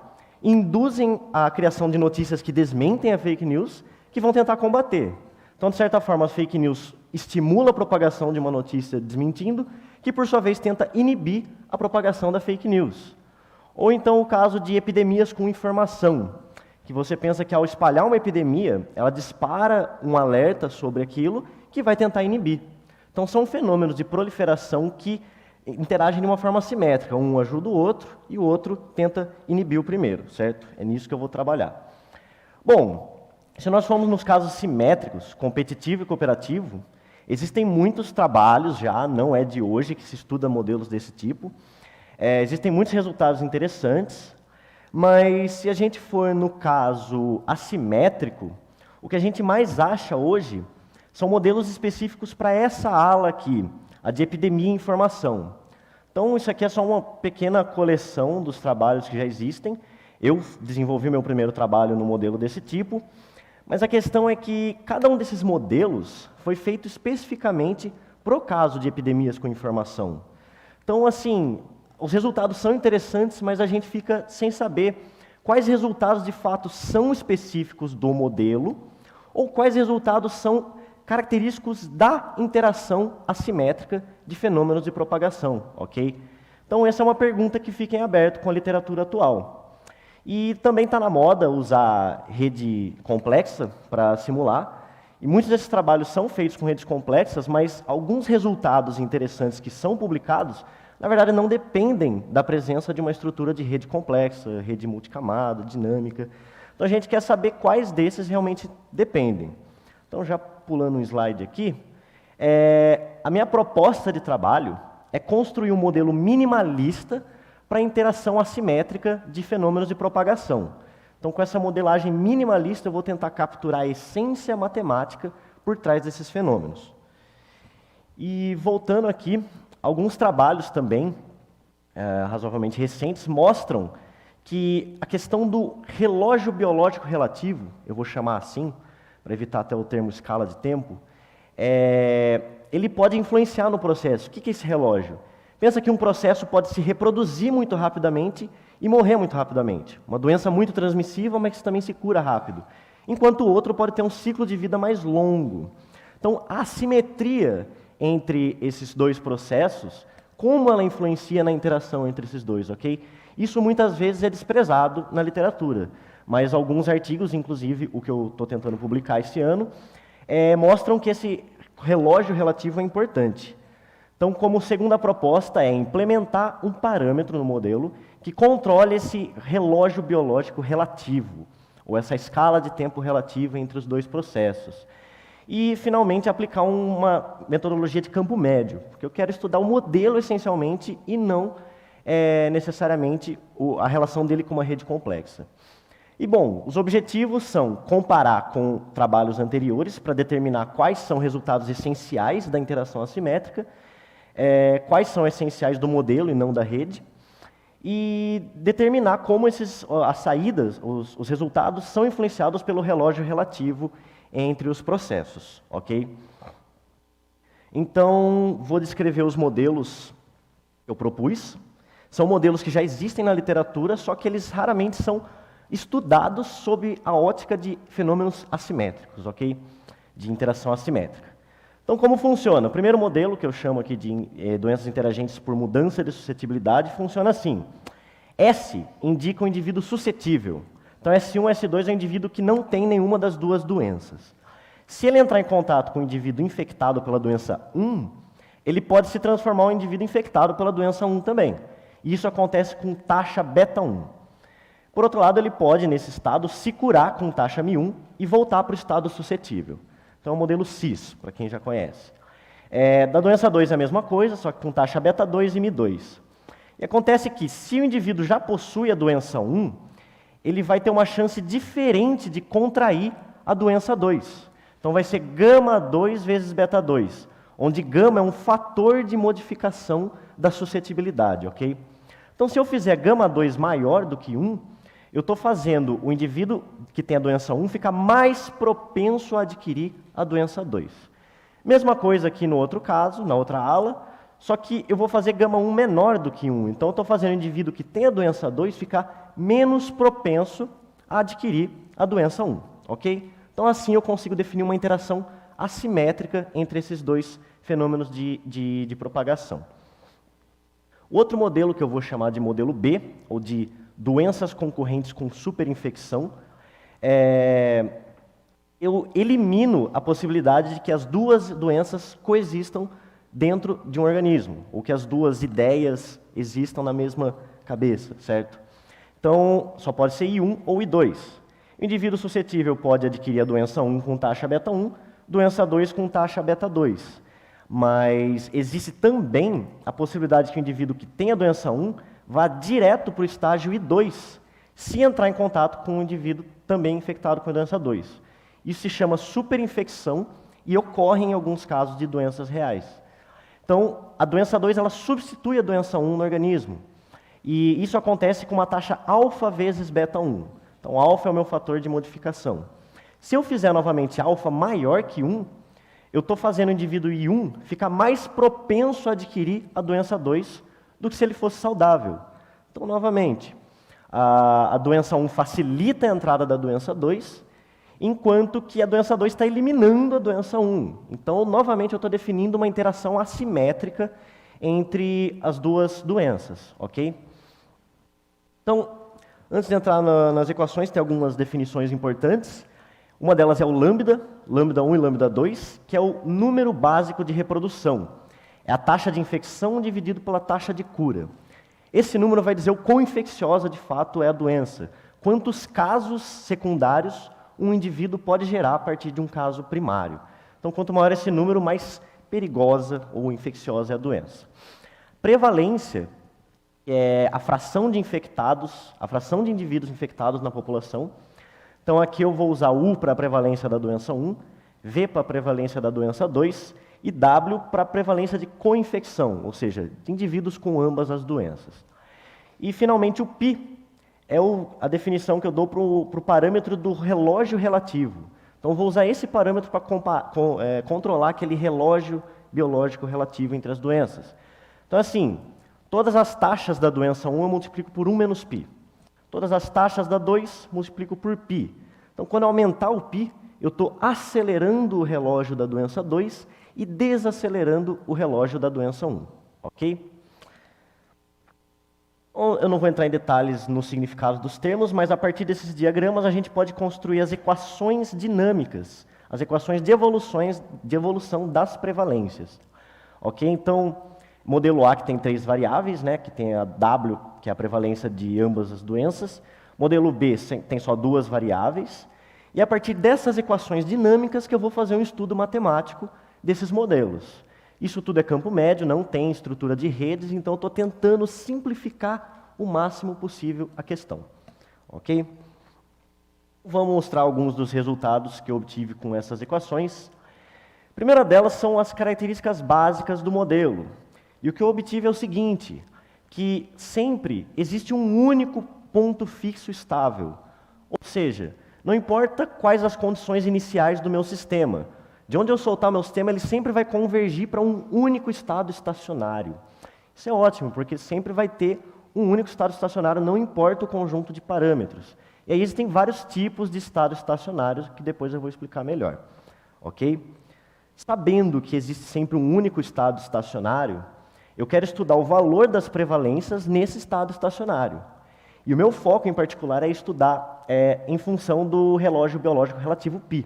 induzem a criação de notícias que desmentem a fake news, que vão tentar combater. Então, de certa forma, as fake news estimula a propagação de uma notícia desmentindo, que por sua vez tenta inibir a propagação da fake news. Ou então o caso de epidemias com informação, que você pensa que ao espalhar uma epidemia, ela dispara um alerta sobre aquilo que vai tentar inibir. Então são fenômenos de proliferação que interagem de uma forma simétrica, um ajuda o outro e o outro tenta inibir o primeiro, certo? É nisso que eu vou trabalhar. Bom, se nós formos nos casos simétricos, competitivo e cooperativo, Existem muitos trabalhos já, não é de hoje, que se estuda modelos desse tipo. Existem muitos resultados interessantes, mas se a gente for no caso assimétrico, o que a gente mais acha hoje são modelos específicos para essa ala aqui, a de epidemia e informação. Então, isso aqui é só uma pequena coleção dos trabalhos que já existem. Eu desenvolvi meu primeiro trabalho no modelo desse tipo, mas a questão é que cada um desses modelos foi feito especificamente para o caso de epidemias com informação. Então, assim, os resultados são interessantes, mas a gente fica sem saber quais resultados de fato são específicos do modelo ou quais resultados são característicos da interação assimétrica de fenômenos de propagação, ok? Então, essa é uma pergunta que fica em aberto com a literatura atual. E também está na moda usar rede complexa para simular, e muitos desses trabalhos são feitos com redes complexas, mas alguns resultados interessantes que são publicados, na verdade, não dependem da presença de uma estrutura de rede complexa, rede multicamada, dinâmica. Então, a gente quer saber quais desses realmente dependem. Então, já pulando um slide aqui, a minha proposta de trabalho é construir um modelo minimalista para a interação assimétrica de fenômenos de propagação. Então, com essa modelagem minimalista, eu vou tentar capturar a essência matemática por trás desses fenômenos. E, voltando aqui, alguns trabalhos também, razoavelmente recentes, mostram que a questão do relógio biológico relativo, eu vou chamar assim, para evitar até o termo escala de tempo, ele pode influenciar no processo. O que é esse relógio? Pensa que um processo pode se reproduzir muito rapidamente e morrer muito rapidamente. Uma doença muito transmissível, mas que também se cura rápido. Enquanto o outro pode ter um ciclo de vida mais longo. Então, a assimetria entre esses dois processos, como ela influencia na interação entre esses dois, ok? Isso muitas vezes é desprezado na literatura, mas alguns artigos, inclusive o que eu estou tentando publicar esse ano, mostram que esse relógio relativo é importante. Então, como segunda proposta é implementar um parâmetro no modelo que controle esse relógio biológico relativo, ou essa escala de tempo relativa entre os dois processos. E, finalmente, aplicar uma metodologia de campo médio, porque eu quero estudar o modelo essencialmente e não necessariamente a relação dele com uma rede complexa. E, bom, os objetivos são comparar com trabalhos anteriores para determinar quais são resultados essenciais da interação assimétrica, quais são essenciais do modelo e não da rede, e determinar como as saídas, os resultados, são influenciados pelo relógio relativo entre os processos, ok? Então, vou descrever os modelos que eu propus. São modelos que já existem na literatura, só que eles raramente são estudados sob a ótica de fenômenos assimétricos, ok? De interação assimétrica. Então, como funciona? O primeiro modelo, que eu chamo aqui de doenças interagentes por mudança de suscetibilidade, funciona assim. S indica um indivíduo suscetível. Então, S1 e S2 é um indivíduo que não tem nenhuma das duas doenças. Se ele entrar em contato com um indivíduo infectado pela doença 1, ele pode se transformar em um indivíduo infectado pela doença 1 também. E isso acontece com taxa beta 1. Por outro lado, ele pode, nesse estado, se curar com taxa Mi1 e voltar para o estado suscetível. Então, é o modelo CIS, para quem já conhece. Da doença 2 é a mesma coisa, só que com taxa beta 2 e Mi2. E acontece que, se o indivíduo já possui a doença 1, ele vai ter uma chance diferente de contrair a doença 2. Então, vai ser gama 2 vezes beta 2, onde gama é um fator de modificação da suscetibilidade, ok? Então, se eu fizer gama 2 maior do que 1, eu estou fazendo o indivíduo que tem a doença 1 ficar mais propenso a adquirir a doença 2. Mesma coisa aqui no outro caso, na outra ala, só que eu vou fazer gama 1 menor do que 1. Então, eu estou fazendo o indivíduo que tem a doença 2 ficar menos propenso a adquirir a doença 1, ok? Então, assim eu consigo definir uma interação assimétrica entre esses dois fenômenos de propagação. O outro modelo que eu vou chamar de modelo B, ou de doenças concorrentes com superinfecção, eu elimino a possibilidade de que as duas doenças coexistam dentro de um organismo, ou que as duas ideias existam na mesma cabeça, certo? Então, só pode ser I1 ou I2. O indivíduo suscetível pode adquirir a doença 1 com taxa beta 1, doença 2 com taxa beta 2. Mas existe também a possibilidade que o indivíduo que tem a doença 1 vá direto para o estágio I2, se entrar em contato com um indivíduo também infectado com a doença 2. Isso se chama superinfecção e ocorre em alguns casos de doenças reais. Então, a doença 2 ela substitui a doença 1 no organismo. E isso acontece com uma taxa alfa vezes beta 1. Então, alfa é o meu fator de modificação. Se eu fizer novamente alfa maior que 1, eu estou fazendo o indivíduo I1 ficar mais propenso a adquirir a doença 2 do que se ele fosse saudável. Então, novamente, a doença 1 facilita a entrada da doença 2, enquanto que a doença 2 está eliminando a doença 1. Então, novamente, eu estou definindo uma interação assimétrica entre as duas doenças, ok? Então, antes de entrar nas equações, tem algumas definições importantes. Uma delas é o lambda 1 e lambda 2, que é o número básico de reprodução. É a taxa de infecção dividido pela taxa de cura. Esse número vai dizer o quão infecciosa de fato é a doença, quantos casos secundários um indivíduo pode gerar a partir de um caso primário. Então, quanto maior esse número, mais perigosa ou infecciosa é a doença. Prevalência é a fração de infectados, a fração de indivíduos infectados na população. Então, aqui eu vou usar U para a prevalência da doença 1, V para a prevalência da doença 2 e W para a prevalência de co-infecção, ou seja, de indivíduos com ambas as doenças. E, finalmente, o π é a definição que eu dou para o parâmetro do relógio relativo. Então, eu vou usar esse parâmetro para controlar aquele relógio biológico relativo entre as doenças. Então, assim, todas as taxas da doença 1 eu multiplico por 1 menos π. Todas as taxas da 2, multiplico por π. Então, quando eu aumentar o π, eu estou acelerando o relógio da doença 2 e desacelerando o relógio da doença 1. Ok? Eu não vou entrar em detalhes no significado dos termos, mas a partir desses diagramas a gente pode construir as equações dinâmicas, as equações de evolução das prevalências. Ok? Então, modelo A que tem 3 variáveis, né, que tem a W, que é a prevalência de ambas as doenças. Modelo B tem só 2 variáveis. E a partir dessas equações dinâmicas que eu vou fazer um estudo matemático desses modelos. Isso tudo é campo médio, não tem estrutura de redes, então eu estou tentando simplificar o máximo possível a questão. Ok? Vamos mostrar alguns dos resultados que eu obtive com essas equações. A primeira delas são as características básicas do modelo. E o que eu obtive é o seguinte, que sempre existe um único ponto fixo estável. Ou seja, não importa quais as condições iniciais do meu sistema, de onde eu soltar meu sistema, ele sempre vai convergir para um único estado estacionário. Isso é ótimo, porque sempre vai ter um único estado estacionário, não importa o conjunto de parâmetros. E aí existem vários tipos de estados estacionários, que depois eu vou explicar melhor. Ok? Sabendo que existe sempre um único estado estacionário, eu quero estudar o valor das prevalências nesse estado estacionário. E o meu foco, em particular, é estudar em função do relógio biológico relativo π.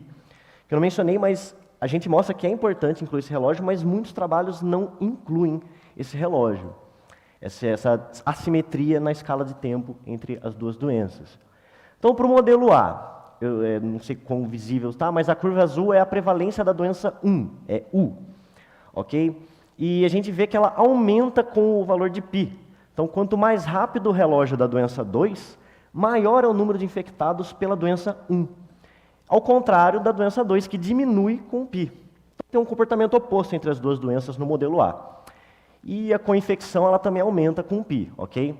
Que eu não mencionei, mas a gente mostra que é importante incluir esse relógio, mas muitos trabalhos não incluem esse relógio. Essa assimetria na escala de tempo entre as duas doenças. Então, para o modelo A, eu não sei quão visível está, mas a curva azul é a prevalência da doença 1, é U. Ok? E a gente vê que ela aumenta com o valor de π. Então, quanto mais rápido o relógio da doença 2, maior é o número de infectados pela doença 1. Ao contrário da doença 2, que diminui com o π. Tem um comportamento oposto entre as duas doenças no modelo A. E a co-infecção ela também aumenta com o π, ok?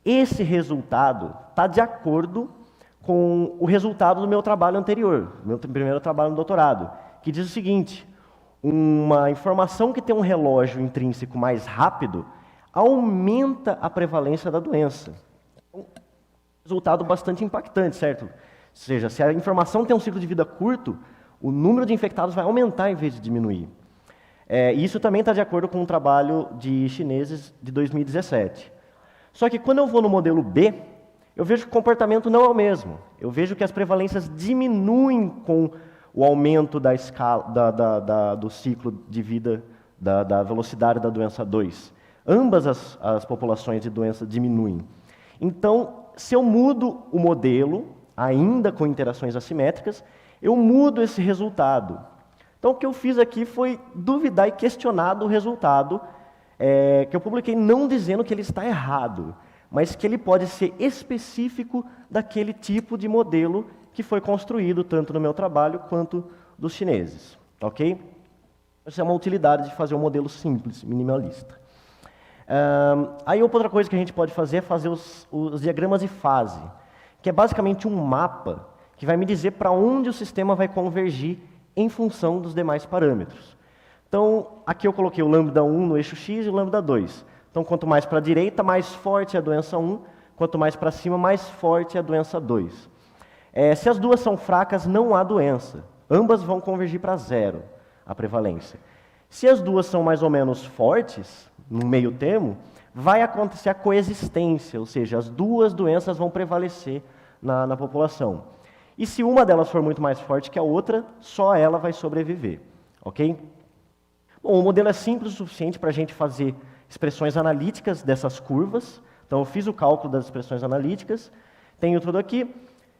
Esse resultado está de acordo com o resultado do meu trabalho anterior, meu primeiro trabalho no doutorado, que diz o seguinte, uma informação que tem um relógio intrínseco mais rápido aumenta a prevalência da doença. Um resultado bastante impactante, certo? Ou seja, se a informação tem um ciclo de vida curto, o número de infectados vai aumentar em vez de diminuir. Isso também está de acordo com um trabalho de chineses de 2017. Só que quando eu vou no modelo B, eu vejo que o comportamento não é o mesmo. Eu vejo que as prevalências diminuem com o aumento da escala, do ciclo de vida, da velocidade da doença 2. Ambas as populações de doença diminuem. Então, se eu mudo o modelo, ainda com interações assimétricas, eu mudo esse resultado. Então, o que eu fiz aqui foi duvidar e questionar do resultado que eu publiquei, não dizendo que ele está errado, mas que ele pode ser específico daquele tipo de modelo que foi construído, tanto no meu trabalho quanto dos chineses. Ok? Essa é uma utilidade de fazer um modelo simples, minimalista. Aí outra coisa que a gente pode fazer é fazer os diagramas de fase, que é basicamente um mapa que vai me dizer para onde o sistema vai convergir em função dos demais parâmetros. Então, aqui eu coloquei o lambda 1 no eixo x e o lambda 2. Então, quanto mais para a direita, mais forte é a doença 1, quanto mais para cima, mais forte é a doença 2. Se as duas são fracas, não há doença. Ambas vão convergir para 0, a prevalência. Se as duas são mais ou menos fortes, no meio termo, vai acontecer a coexistência, ou seja, as duas doenças vão prevalecer na população. E se uma delas for muito mais forte que a outra, só ela vai sobreviver. Ok? Bom, o modelo é simples o suficiente para a gente fazer expressões analíticas dessas curvas. Então, eu fiz o cálculo das expressões analíticas, tenho tudo aqui,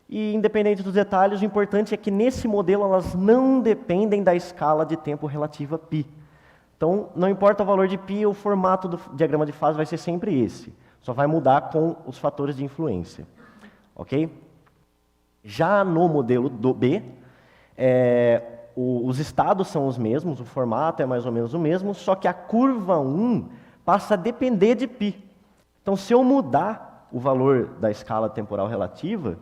e independente dos detalhes, o importante é que nesse modelo elas não dependem da escala de tempo relativa π. Então, não importa o valor de π, o formato do diagrama de fase vai ser sempre esse. Só vai mudar com os fatores de influência. Ok? Já no modelo do B, os estados são os mesmos, o formato é mais ou menos o mesmo, só que a curva 1 passa a depender de π. Então, se eu mudar o valor da escala temporal relativa,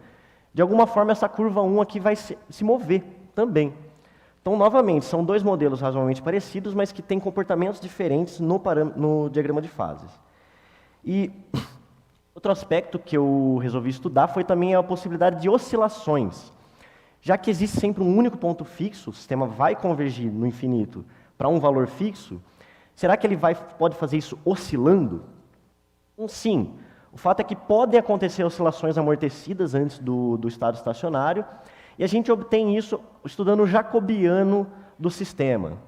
de alguma forma essa curva 1 aqui vai se mover também. Então, novamente, são dois modelos razoavelmente parecidos, mas que têm comportamentos diferentes no diagrama de fases. E outro aspecto que eu resolvi estudar foi também a possibilidade de oscilações. Já que existe sempre um único ponto fixo, o sistema vai convergir no infinito para um valor fixo, será que ele pode fazer isso oscilando? Sim. O fato é que podem acontecer oscilações amortecidas antes do estado estacionário, e a gente obtém isso estudando o jacobiano do sistema.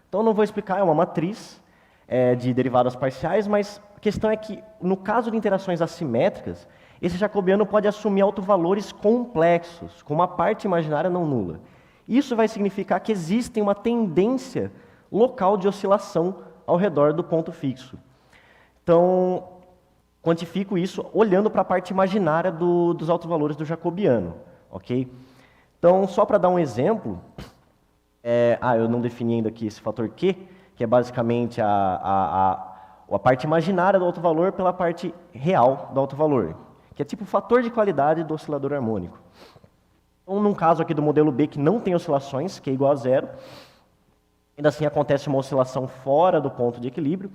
Então, não vou explicar, é uma matriz de derivadas parciais, mas a questão é que, no caso de interações assimétricas, esse jacobiano pode assumir autovalores complexos, com uma parte imaginária não nula. Isso vai significar que existe uma tendência local de oscilação ao redor do ponto fixo. Então, quantifico isso olhando para a parte imaginária dos autovalores do jacobiano. Ok? Então, só para dar um exemplo, eu não defini ainda aqui esse fator Q, que é basicamente a parte imaginária do autovalor pela parte real do autovalor, que é tipo o fator de qualidade do oscilador harmônico. Então, num caso aqui do modelo B que não tem oscilações, que é igual a 0, ainda assim acontece uma oscilação fora do ponto de equilíbrio,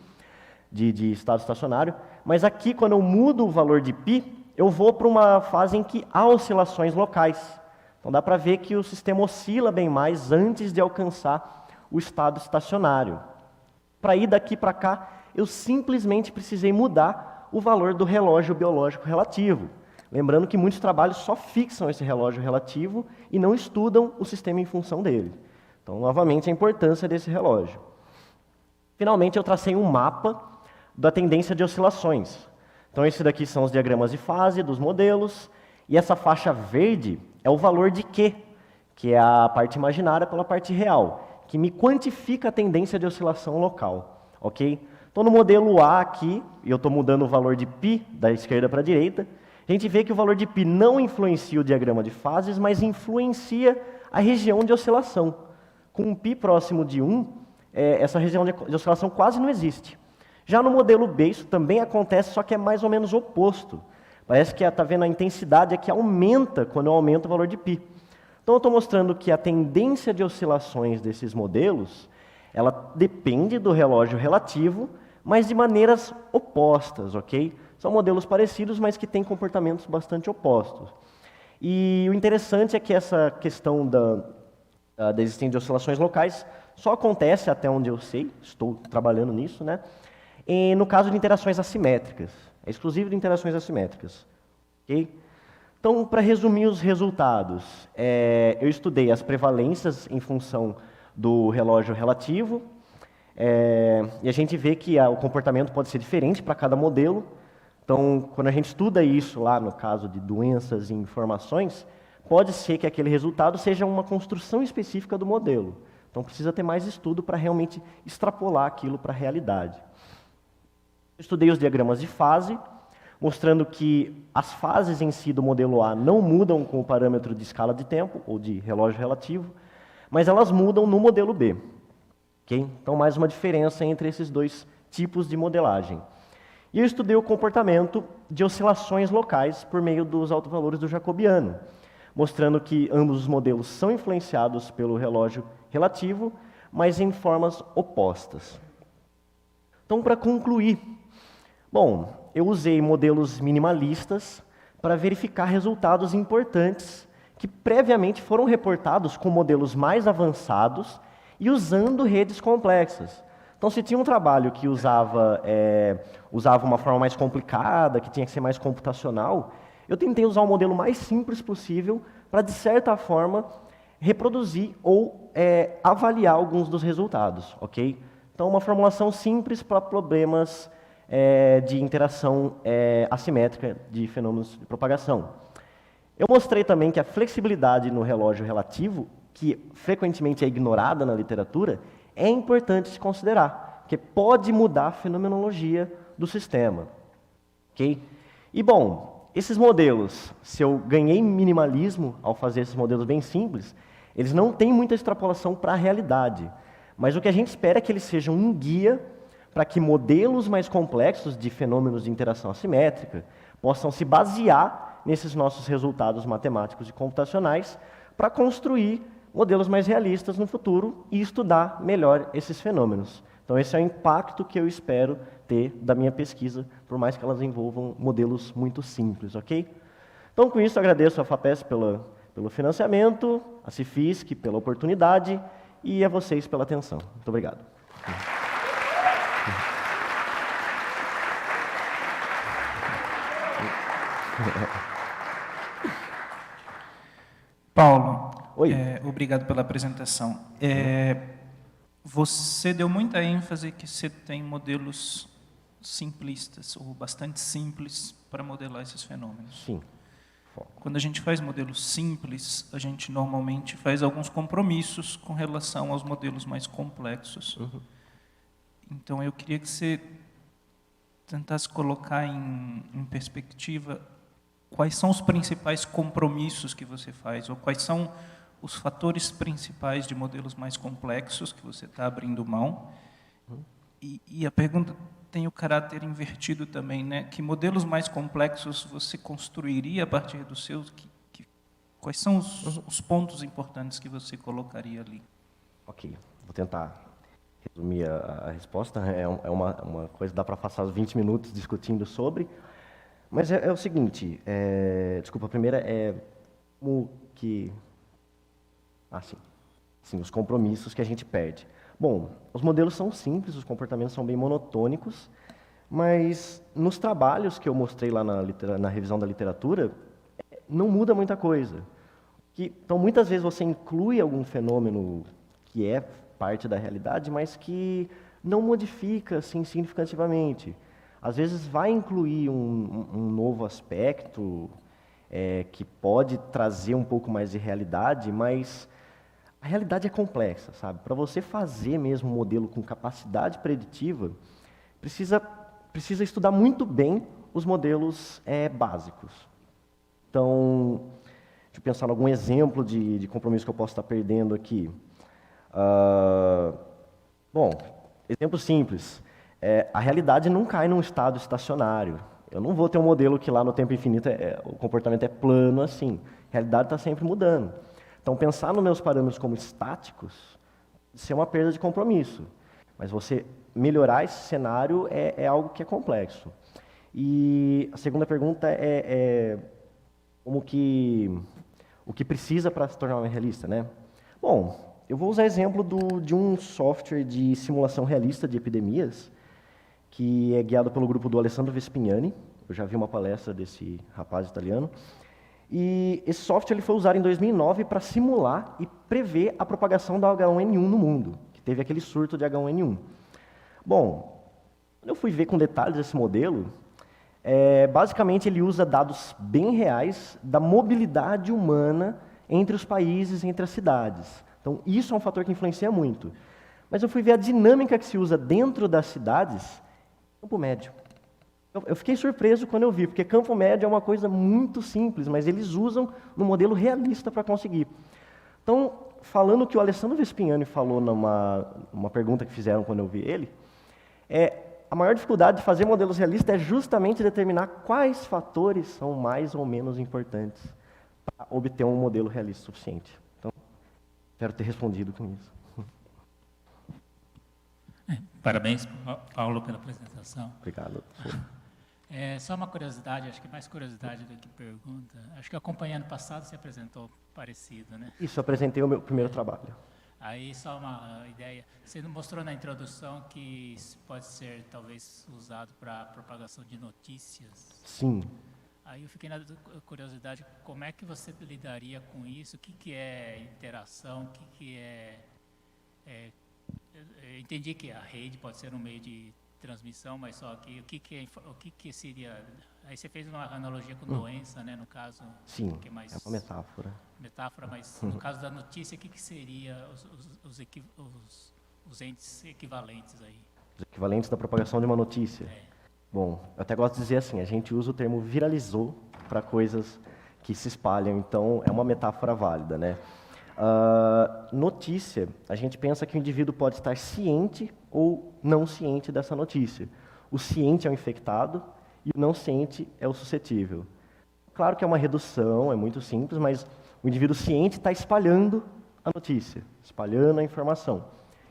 de estado estacionário, mas aqui, quando eu mudo o valor de π, eu vou para uma fase em que há oscilações locais. Então, dá para ver que o sistema oscila bem mais antes de alcançar o estado estacionário. Para ir daqui para cá, eu simplesmente precisei mudar o valor do relógio biológico relativo. Lembrando que muitos trabalhos só fixam esse relógio relativo e não estudam o sistema em função dele. Então, novamente, a importância desse relógio. Finalmente, eu tracei um mapa da tendência de oscilações. Então, esses daqui são os diagramas de fase dos modelos, e essa faixa verde é o valor de Q, que é a parte imaginária pela parte real, que me quantifica a tendência de oscilação local. Ok? Então, no modelo A aqui, e eu estou mudando o valor de π da esquerda para a direita, a gente vê que o valor de π não influencia o diagrama de fases, mas influencia a região de oscilação. Com um π próximo de 1, essa região de oscilação quase não existe. Já no modelo B, isso também acontece, só que é mais ou menos oposto. Parece que está vendo a intensidade aqui aumenta quando eu aumento o valor de π. Então, eu estou mostrando que a tendência de oscilações desses modelos, ela depende do relógio relativo, mas de maneiras opostas, ok? São modelos parecidos, mas que têm comportamentos bastante opostos. E o interessante é que essa questão da existência de oscilações locais só acontece, até onde eu sei, estou trabalhando nisso, né? E no caso de interações assimétricas. É exclusivo de interações assimétricas. Okay? Então, para resumir os resultados, eu estudei as prevalências em função do relógio relativo, e a gente vê que o comportamento pode ser diferente para cada modelo. Então, quando a gente estuda isso lá no caso de doenças e informações, pode ser que aquele resultado seja uma construção específica do modelo. Então, Então precisa ter mais estudo para realmente extrapolar aquilo para a realidade. Eu estudei os diagramas de fase, mostrando que as fases em si do modelo A não mudam com o parâmetro de escala de tempo, ou de relógio relativo, mas elas mudam no modelo B. Okay? Então, mais uma diferença entre esses dois tipos de modelagem. E eu estudei o comportamento de oscilações locais por meio dos autovalores do jacobiano, mostrando que ambos os modelos são influenciados pelo relógio relativo, mas em formas opostas. Então, para concluir, bom, eu usei modelos minimalistas para verificar resultados importantes que previamente foram reportados com modelos mais avançados e usando redes complexas. Então, se tinha um trabalho que usava uma forma mais complicada, que tinha que ser mais computacional, eu tentei usar o modelo mais simples possível para, de certa forma, reproduzir ou avaliar alguns dos resultados, ok? Então, uma formulação simples para problemas de interação assimétrica de fenômenos de propagação. Eu mostrei também que a flexibilidade no relógio relativo, que frequentemente é ignorada na literatura, é importante se considerar, porque pode mudar a fenomenologia do sistema. Okay? E, bom, esses modelos, se eu ganhei minimalismo ao fazer esses modelos bem simples, eles não têm muita extrapolação para a realidade, mas o que a gente espera é que eles sejam um guia para que modelos mais complexos de fenômenos de interação assimétrica possam se basear nesses nossos resultados matemáticos e computacionais para construir modelos mais realistas no futuro e estudar melhor esses fenômenos. Então, esse é o impacto que eu espero ter da minha pesquisa, por mais que elas envolvam modelos muito simples, ok? Então, com isso, eu agradeço a FAPESP pelo financiamento, a Cifisc pela oportunidade e a vocês pela atenção. Muito obrigado. Paulo, Oi. Obrigado pela apresentação. Você deu muita ênfase que você tem modelos simplistas, ou bastante simples, para modelar esses fenômenos. Sim. Quando a gente faz modelos simples, a gente normalmente faz alguns compromissos com relação aos modelos mais complexos. Uhum. Então, eu queria que você tentasse colocar em perspectiva quais são os principais compromissos que você faz, ou quais são os fatores principais de modelos mais complexos que você está abrindo mão. E a pergunta tem o caráter invertido também, né? Que modelos mais complexos você construiria a partir dos seus? Quais são os pontos importantes que você colocaria ali? Ok, vou tentar resumir a resposta. É uma coisa que dá para passar os 20 minutos discutindo sobre. Mas é o seguinte, desculpa, a primeira é como que... sim, os compromissos que a gente perde. Bom, os modelos são simples, os comportamentos são bem monotônicos, mas nos trabalhos que eu mostrei lá na revisão da literatura, não muda muita coisa. Então, muitas vezes você inclui algum fenômeno que é parte da realidade, mas que não modifica assim, significativamente. Às vezes vai incluir um novo aspecto que pode trazer um pouco mais de realidade, mas a realidade é complexa, sabe? Para você fazer mesmo um modelo com capacidade preditiva, precisa estudar muito bem os modelos básicos. Então, deixa eu pensar em algum exemplo de compromisso que eu posso estar perdendo aqui. Bom, exemplo simples. A realidade não cai num estado estacionário. Eu não vou ter um modelo que lá no tempo infinito o comportamento é plano assim. A realidade está sempre mudando. Então, pensar nos meus parâmetros como estáticos isso é uma perda de compromisso. Mas você melhorar esse cenário é algo que é complexo. E a segunda pergunta o que precisa para se tornar mais realista, né? Bom, eu vou usar exemplo de um software de simulação realista de epidemias, que é guiado pelo grupo do Alessandro Vespignani. Eu já vi uma palestra desse rapaz italiano. E esse software ele foi usado em 2009 para simular e prever a propagação da H1N1 no mundo, que teve aquele surto de H1N1. Bom, quando eu fui ver com detalhes esse modelo, basicamente ele usa dados bem reais da mobilidade humana entre os países, entre as cidades. Então, isso é um fator que influencia muito. Mas eu fui ver a dinâmica que se usa dentro das cidades, Campo Médio. Eu fiquei surpreso quando eu vi, porque Campo Médio é uma coisa muito simples, mas eles usam no modelo realista para conseguir. Então, falando o que o Alessandro Vespignani falou numa pergunta que fizeram quando eu vi ele, a maior dificuldade de fazer modelos realistas é justamente determinar quais fatores são mais ou menos importantes para obter um modelo realista suficiente. Então, espero ter respondido com isso. Parabéns, Paulo, pela apresentação. Obrigado. Só uma curiosidade, acho que mais curiosidade do que pergunta. Acho que acompanhando passado você apresentou parecido, né? Isso, eu apresentei o meu primeiro trabalho. Aí só uma ideia. Você mostrou na introdução que isso pode ser talvez usado para propagação de notícias. Sim. Aí eu fiquei na curiosidade, como é que você lidaria com isso? O que é interação? O que é... Eu entendi que a rede pode ser um meio de transmissão, mas só que o que seria... Aí você fez uma analogia com doença, né, no caso. Sim, que é mais uma metáfora. Metáfora, mas no caso da notícia, o que seria os entes equivalentes aí? Os equivalentes da propagação de uma notícia. Bom, eu até gosto de dizer assim, a gente usa o termo viralizou para coisas que se espalham, então é uma metáfora válida, né? Notícia, a gente pensa que o indivíduo pode estar ciente ou não ciente dessa notícia. O ciente é o infectado e o não ciente é o suscetível. Claro que é uma redução, é muito simples, mas o indivíduo ciente está espalhando a notícia, espalhando a informação.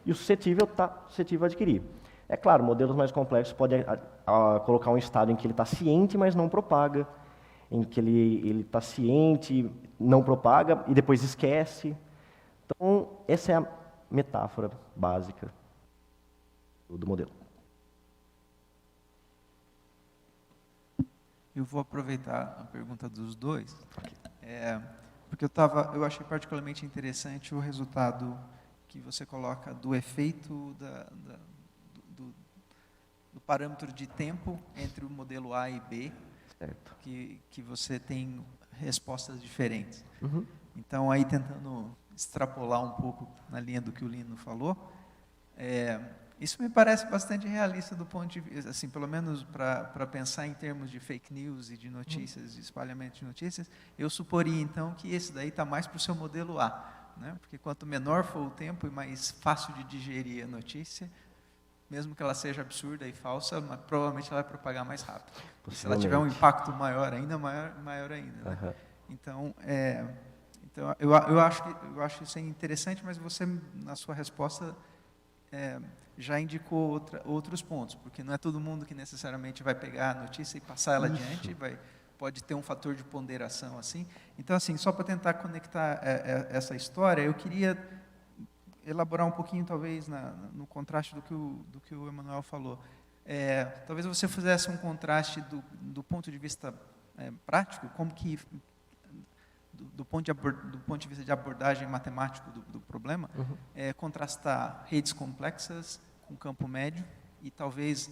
E o suscetível está suscetível a adquirir. É claro, modelos mais complexos podem colocar um estado em que ele está ciente, mas não propaga, em que ele está ciente, não propaga e depois esquece. Então, essa é a metáfora básica do modelo. Eu vou aproveitar a pergunta dos dois, porque eu achei particularmente interessante o resultado que você coloca do efeito do parâmetro de tempo entre o modelo A e B, Certo. que você tem respostas diferentes. Então, aí tentando extrapolar um pouco na linha do que o Lino falou, isso me parece bastante realista do ponto de vista, assim, pelo menos para pensar em termos de fake news e de notícias, de espalhamento de notícias, eu suporia, então, que esse daí está mais para o seu modelo A, né? Porque quanto menor for o tempo e mais fácil de digerir a notícia, mesmo que ela seja absurda e falsa, mas provavelmente ela vai propagar mais rápido. E se ela tiver um impacto maior ainda, maior ainda. Né? Então, eu acho isso interessante, mas você, na sua resposta, já indicou outros pontos, porque não é todo mundo que necessariamente vai pegar a notícia e passar ela adiante, pode ter um fator de ponderação assim. Então, assim, só para tentar conectar essa história, eu queria elaborar um pouquinho, talvez, no contraste do que o Emanuel falou. Talvez você fizesse um contraste do ponto de vista prático, como que, do ponto de vista de abordagem matemático do problema, contrastar redes complexas com campo médio e talvez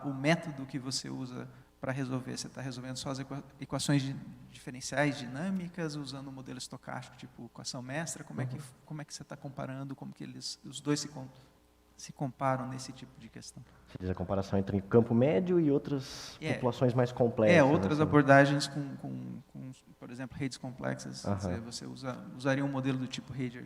o método que você usa para resolver. Você está resolvendo só as equações diferenciais dinâmicas, usando um modelo estocástico, tipo equação mestra. Como é que você está comparando, como que os dois se comparam nesse tipo de questão? Você diz a comparação entre campo médio e outras populações mais complexas. Outras abordagens com, por exemplo, redes complexas. Você usaria um modelo do tipo rede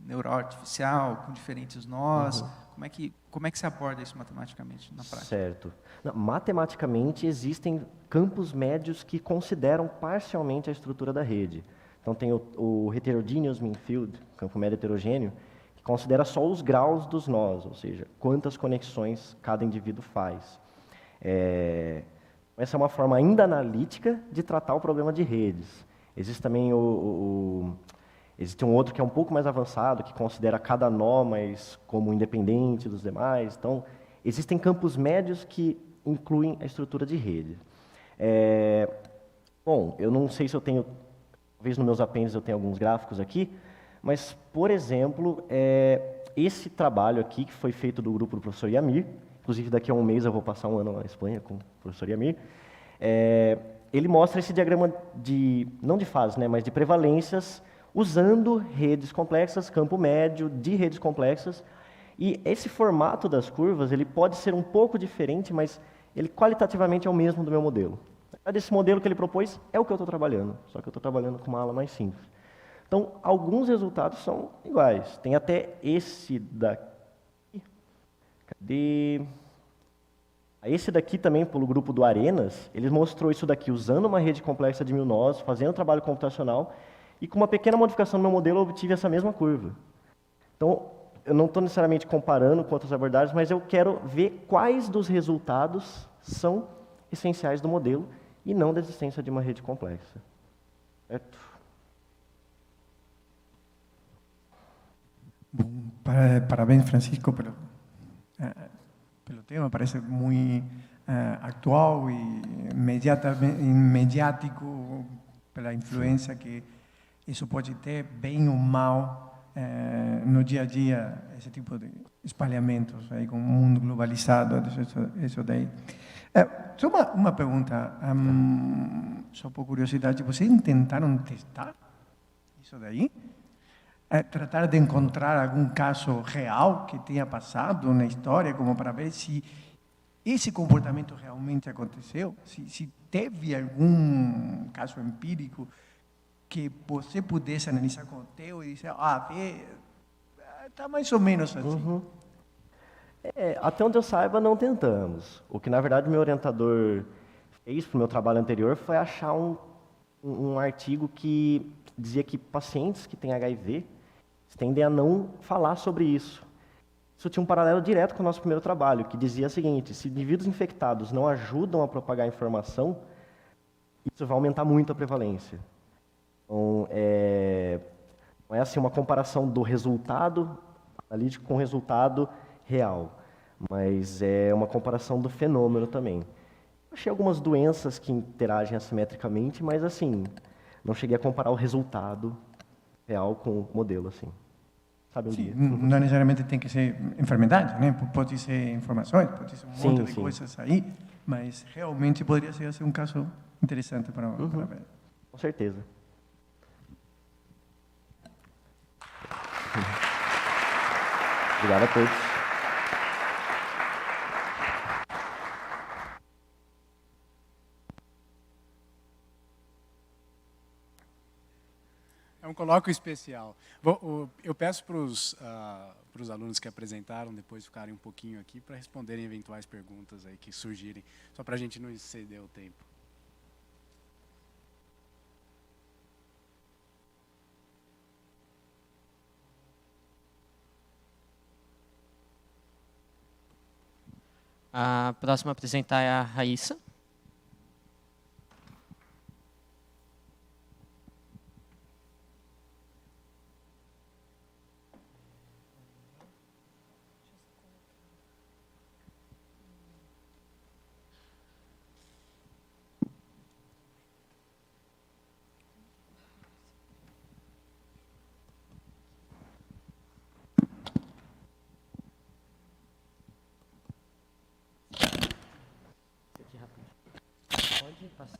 neural artificial, com diferentes nós. Como é que se aborda isso matematicamente, na prática? Certo. Não, matematicamente, existem campos médios que consideram parcialmente a estrutura da rede. Então, tem o Heterogeneous Mean Field, campo médio heterogêneo, que considera só os graus dos nós, ou seja, quantas conexões cada indivíduo faz. Essa é uma forma ainda analítica de tratar o problema de redes. Existe também existe um outro que é um pouco mais avançado, que considera cada nó mas como independente dos demais. Então, existem campos médios que incluem a estrutura de rede. Bom, eu não sei se eu tenho, talvez nos meus apêndices eu tenha alguns gráficos aqui, mas, por exemplo, esse trabalho aqui, que foi feito do grupo do professor Yamir, inclusive daqui a um mês eu vou passar um ano na Espanha com o professor Yamir, ele mostra esse diagrama não de fases, né, mas de prevalências, usando redes complexas, campo médio de redes complexas. E esse formato das curvas, ele pode ser um pouco diferente, mas ele qualitativamente é o mesmo do meu modelo. Esse modelo que ele propôs é o que eu estou trabalhando, só que eu estou trabalhando com uma ala mais simples. Então, alguns resultados são iguais. Tem até esse daqui. Cadê? Esse daqui também, pelo grupo do Arenas, ele mostrou isso daqui usando uma rede complexa de 1000 nós, fazendo trabalho computacional, e com uma pequena modificação no meu modelo eu obtive essa mesma curva. Então, eu não estou necessariamente comparando com outras abordagens, mas eu quero ver quais dos resultados são essenciais do modelo e não da existência de uma rede complexa. Certo? Bom, parabéns, Francisco, pelo tema. Parece muito atual e mediático pela influência que isso pode ter, bem ou mal, no dia a dia, esse tipo de espalhamentos aí com o mundo globalizado, isso daí. Só uma pergunta, só por curiosidade, vocês tentaram testar isso daí? Tratar de encontrar algum caso real que tenha passado na história, como para ver se esse comportamento realmente aconteceu? Se teve algum caso empírico que você pudesse analisar com o teu e dizer, está mais ou menos assim. Uhum. Até onde eu saiba, não tentamos. O que, na verdade, o meu orientador fez para o meu trabalho anterior foi achar um artigo que dizia que pacientes que têm HIV tendem a não falar sobre isso. Isso tinha um paralelo direto com o nosso primeiro trabalho, que dizia o seguinte: se indivíduos infectados não ajudam a propagar a informação, isso vai aumentar muito a prevalência. Então, não é assim uma comparação do resultado analítico com o resultado real, mas é uma comparação do fenômeno também. Achei algumas doenças que interagem assimetricamente, mas assim, não cheguei a comparar o resultado real com o modelo, assim. Sabe, Sim, não necessariamente tem que ser enfermidade, né? Pode ser informações, pode ser monte de coisas aí, mas realmente poderia ser assim, um caso interessante para ver. Com certeza. Obrigado a todos. É um colóquio especial. Eu peço para os alunos que apresentaram depois ficarem um pouquinho aqui para responderem eventuais perguntas aí que surgirem, só para a gente não exceder o tempo. A próxima a apresentar é a Raíssa. Pode passar.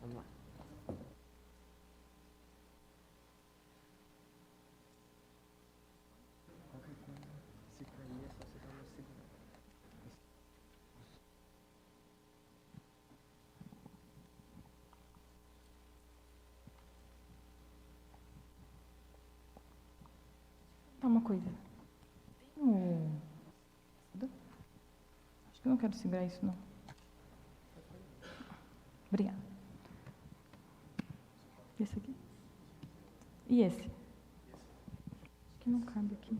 Vamos lá. Se cair, é só você dar uma segunda. Uma coisa. Acho que eu não quero segurar isso, não. Obrigada. Esse aqui? E esse? Acho que não cabe aqui.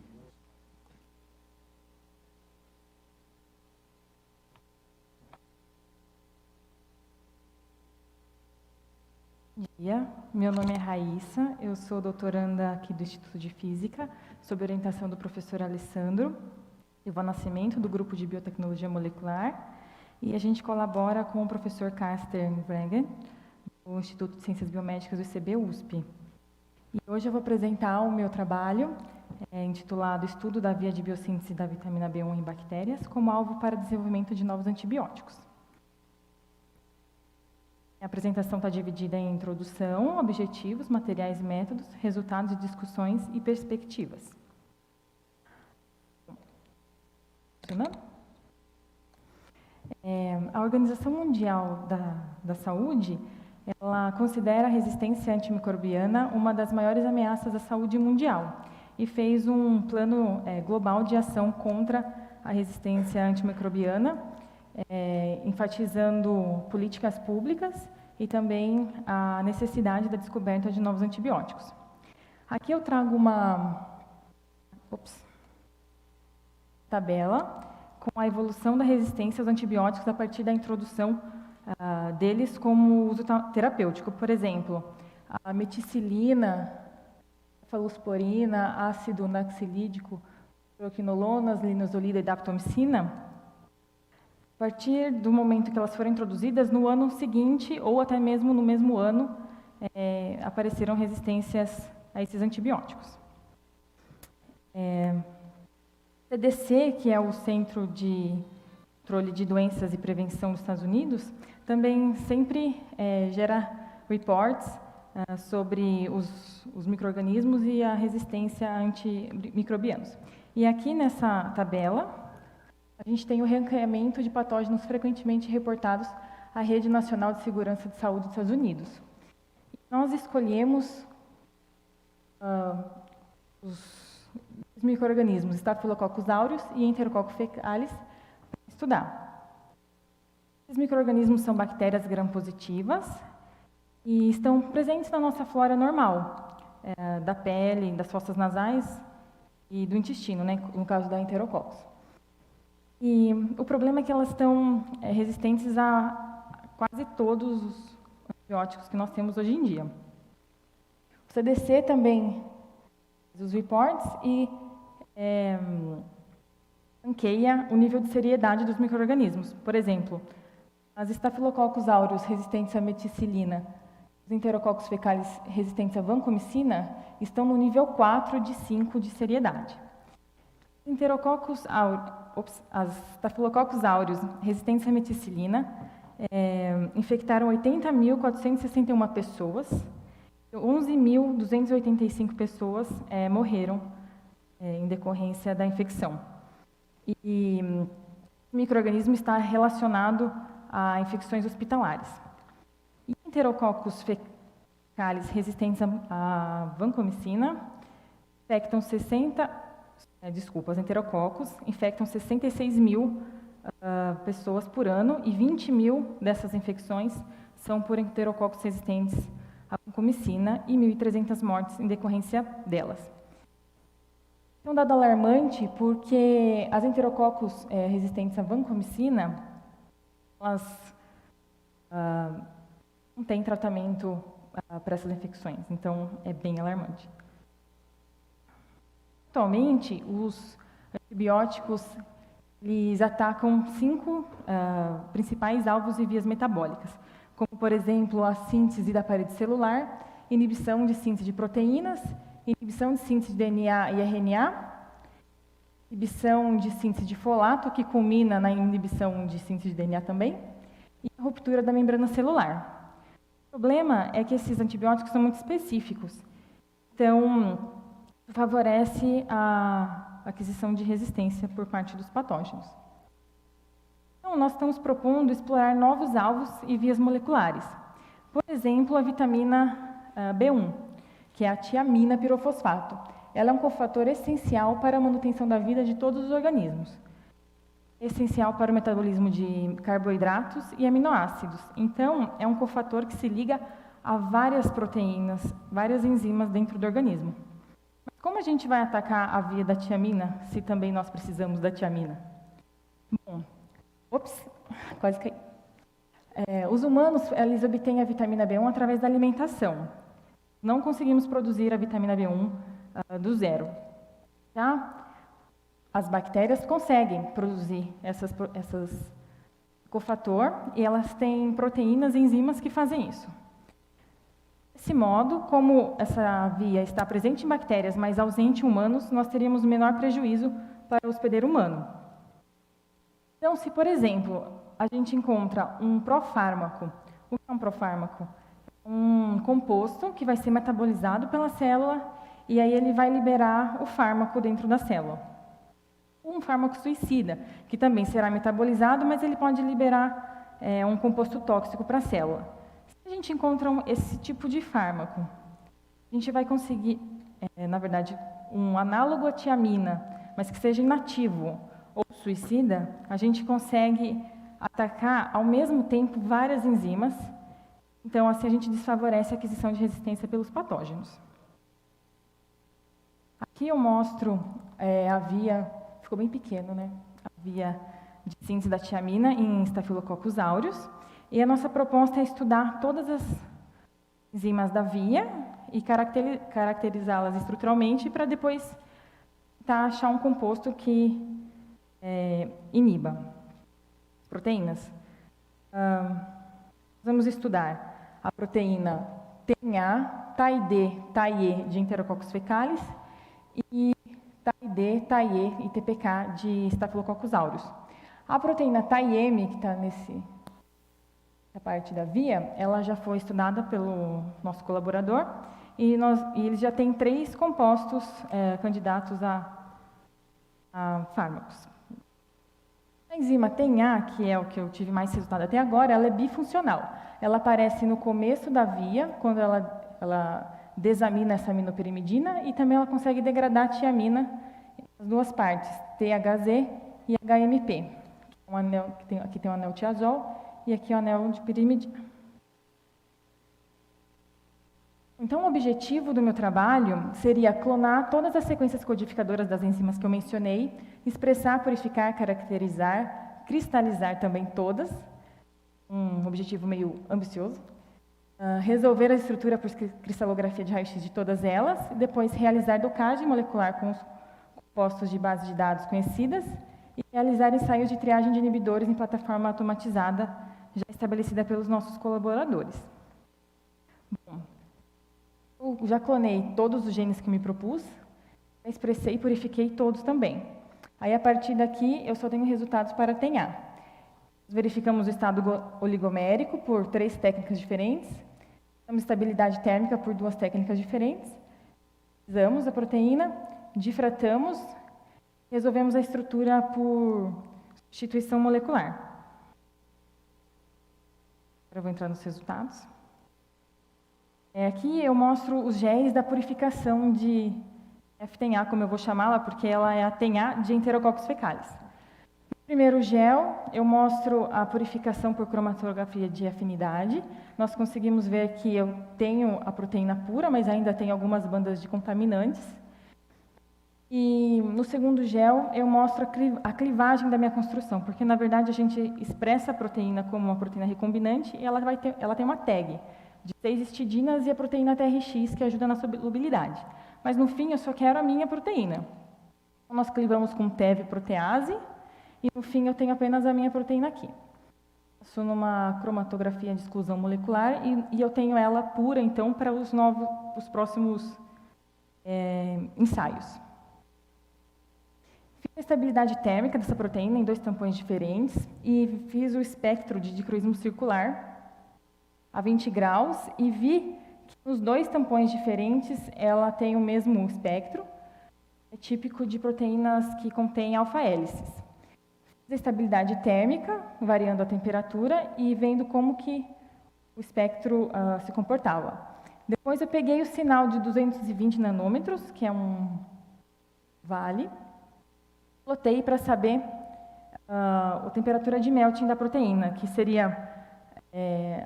Bom dia, meu nome é Raíssa, eu sou doutoranda aqui do Instituto de Física, sob orientação do professor Alessandro Silva Nascimento, do Grupo de Biotecnologia Molecular, e a gente colabora com o professor Carsten Wregen, do Instituto de Ciências Biomédicas do ICB-USP. E hoje eu vou apresentar o meu trabalho, intitulado Estudo da via de biossíntese da vitamina B1 em bactérias, como alvo para desenvolvimento de novos antibióticos. A apresentação está dividida em introdução, objetivos, materiais e métodos, resultados de discussões e perspectivas. A Organização Mundial da Saúde, ela considera a resistência antimicrobiana uma das maiores ameaças à saúde mundial e fez um plano global de ação contra a resistência antimicrobiana, enfatizando políticas públicas e também a necessidade da descoberta de novos antibióticos. Aqui eu trago uma tabela com a evolução da resistência aos antibióticos a partir da introdução deles como uso terapêutico. Por exemplo, a meticilina, cefalosporina, ácido naxilídico, proquinolonas, linezolida e daptomicina, a partir do momento que elas foram introduzidas, no ano seguinte, ou até mesmo no mesmo ano, apareceram resistências a esses antibióticos. O CDC, que é o Centro de Controle de Doenças e Prevenção dos Estados Unidos, também sempre gera reports sobre os micro-organismos e a resistência a antimicrobianos. E aqui nessa tabela, a gente tem o ranqueamento de patógenos frequentemente reportados à Rede Nacional de Segurança de Saúde dos Estados Unidos. Nós escolhemos os micro-organismos Staphylococcus aureus e Enterococcus fecalis para estudar. Esses micro-organismos são bactérias gram-positivas e estão presentes na nossa flora normal, da pele, das fossas nasais e do intestino, né, no caso da Enterococcus. E o problema é que elas estão resistentes a quase todos os antibióticos que nós temos hoje em dia. O CDC também faz os reports e ranqueia o nível de seriedade dos micro-organismos. Por exemplo, as Staphylococcus aureus resistentes à meticilina, os Enterococcus fecalis resistentes à vancomicina estão no nível 4 de 5 de seriedade. As Staphylococcus aureus resistentes à meticilina infectaram 80.461 pessoas, 11.285 pessoas morreram em decorrência da infecção. E o micro-organismo está relacionado a infecções hospitalares. E Enterococcus fecalis resistentes à vancomicina infectam os enterococos infectam 66 mil pessoas por ano e 20 mil dessas infecções são por enterococos resistentes à vancomicina e 1.300 mortes em decorrência delas. É um dado alarmante porque as enterococos resistentes à vancomicina, elas não têm tratamento para essas infecções, então é bem alarmante. Atualmente, os antibióticos eles atacam 5 principais alvos e vias metabólicas, como, por exemplo, a síntese da parede celular, inibição de síntese de proteínas, inibição de síntese de DNA e RNA, inibição de síntese de folato, que culmina na inibição de síntese de DNA também, e a ruptura da membrana celular. O problema é que esses antibióticos são muito específicos, então favorece a aquisição de resistência por parte dos patógenos. Então, nós estamos propondo explorar novos alvos e vias moleculares. Por exemplo, a vitamina B1, que é a tiamina pirofosfato. Ela é um cofator essencial para a manutenção da vida de todos os organismos. Essencial para o metabolismo de carboidratos e aminoácidos. Então, é um cofator que se liga a várias proteínas, várias enzimas dentro do organismo. Mas como a gente vai atacar a via da tiamina, se também nós precisamos da tiamina? Bom, quase caí. Os humanos, eles obtêm a vitamina B1 através da alimentação. Não conseguimos produzir a vitamina B1 do zero. Tá? As bactérias conseguem produzir essas cofator e elas têm proteínas e enzimas que fazem isso. Desse modo, como essa via está presente em bactérias, mas ausente em humanos, nós teríamos menor prejuízo para o hospedeiro humano. Então, se, por exemplo, a gente encontra um profármaco, o que é um profármaco? Um composto que vai ser metabolizado pela célula e aí ele vai liberar o fármaco dentro da célula. Um fármaco suicida, que também será metabolizado, mas ele pode liberar um composto tóxico para a célula. Se a gente encontra esse tipo de fármaco, a gente vai conseguir, na verdade, um análogo à tiamina, mas que seja inativo ou suicida, a gente consegue atacar ao mesmo tempo várias enzimas. Então, assim, a gente desfavorece a aquisição de resistência pelos patógenos. Aqui eu mostro a via, ficou bem pequeno, né? A via de síntese da tiamina em Staphylococcus aureus. E a nossa proposta é estudar todas as enzimas da via e caracterizá-las estruturalmente para depois achar um composto que iniba as proteínas. Vamos estudar a proteína TNA, TAI-D, TAI-E de Enterococcus fecalis e TAI-D, TAI-E e TPK de Staphylococcus aureus. A proteína TAI-M, que está nessa parte da via, ela já foi estudada pelo nosso colaborador e eles já têm 3 compostos candidatos a fármacos. A enzima TNA, que é o que eu tive mais resultado até agora, ela é bifuncional. Ela aparece no começo da via, quando ela desamina essa aminopirimidina, e também ela consegue degradar a tiamina nas 2 partes, THZ e HMP. Aqui tem o anel tiazol e aqui o anel de pirimidina. Então, o objetivo do meu trabalho seria clonar todas as sequências codificadoras das enzimas que eu mencionei, expressar, purificar, caracterizar, cristalizar também todas, um objetivo meio ambicioso, resolver a estrutura por cristalografia de raio-x de todas elas, e depois realizar docagem molecular com os compostos de base de dados conhecidas e realizar ensaios de triagem de inibidores em plataforma automatizada já estabelecida pelos nossos colaboradores. Bom, eu já clonei todos os genes que me propus, expressei e purifiquei todos também. Aí, a partir daqui, eu só tenho resultados para TNA. Verificamos o estado oligomérico por 3 técnicas diferentes, temos estabilidade térmica por 2 técnicas diferentes, analisamos a proteína, difratamos, resolvemos a estrutura por substituição molecular. Agora eu vou entrar nos resultados. Aqui eu mostro os genes da purificação de FTNA, como eu vou chamá-la, porque ela é a TNA de Enterococcus fecalis. No primeiro gel, eu mostro a purificação por cromatografia de afinidade. Nós conseguimos ver que eu tenho a proteína pura, mas ainda tem algumas bandas de contaminantes. E no segundo gel, eu mostro a clivagem da minha construção, porque, na verdade, a gente expressa a proteína como uma proteína recombinante e ela tem uma tag de 6 histidinas e a proteína TRX, que ajuda na solubilidade. Mas, no fim, eu só quero a minha proteína. Então, nós clivamos com TEV protease e, no fim, eu tenho apenas a minha proteína aqui. Passo numa cromatografia de exclusão molecular e eu tenho ela pura, então, para os próximos ensaios. Fiz a estabilidade térmica dessa proteína em 2 tampões diferentes e fiz o espectro de dicroísmo circular a 20 graus e vi que nos 2 tampões diferentes ela tem o mesmo espectro, é típico de proteínas que contêm alfa-hélices. Fiz a estabilidade térmica, variando a temperatura e vendo como que o espectro se comportava. Depois eu peguei o sinal de 220 nanômetros, que é um vale, plotei para saber a temperatura de melting da proteína, que seria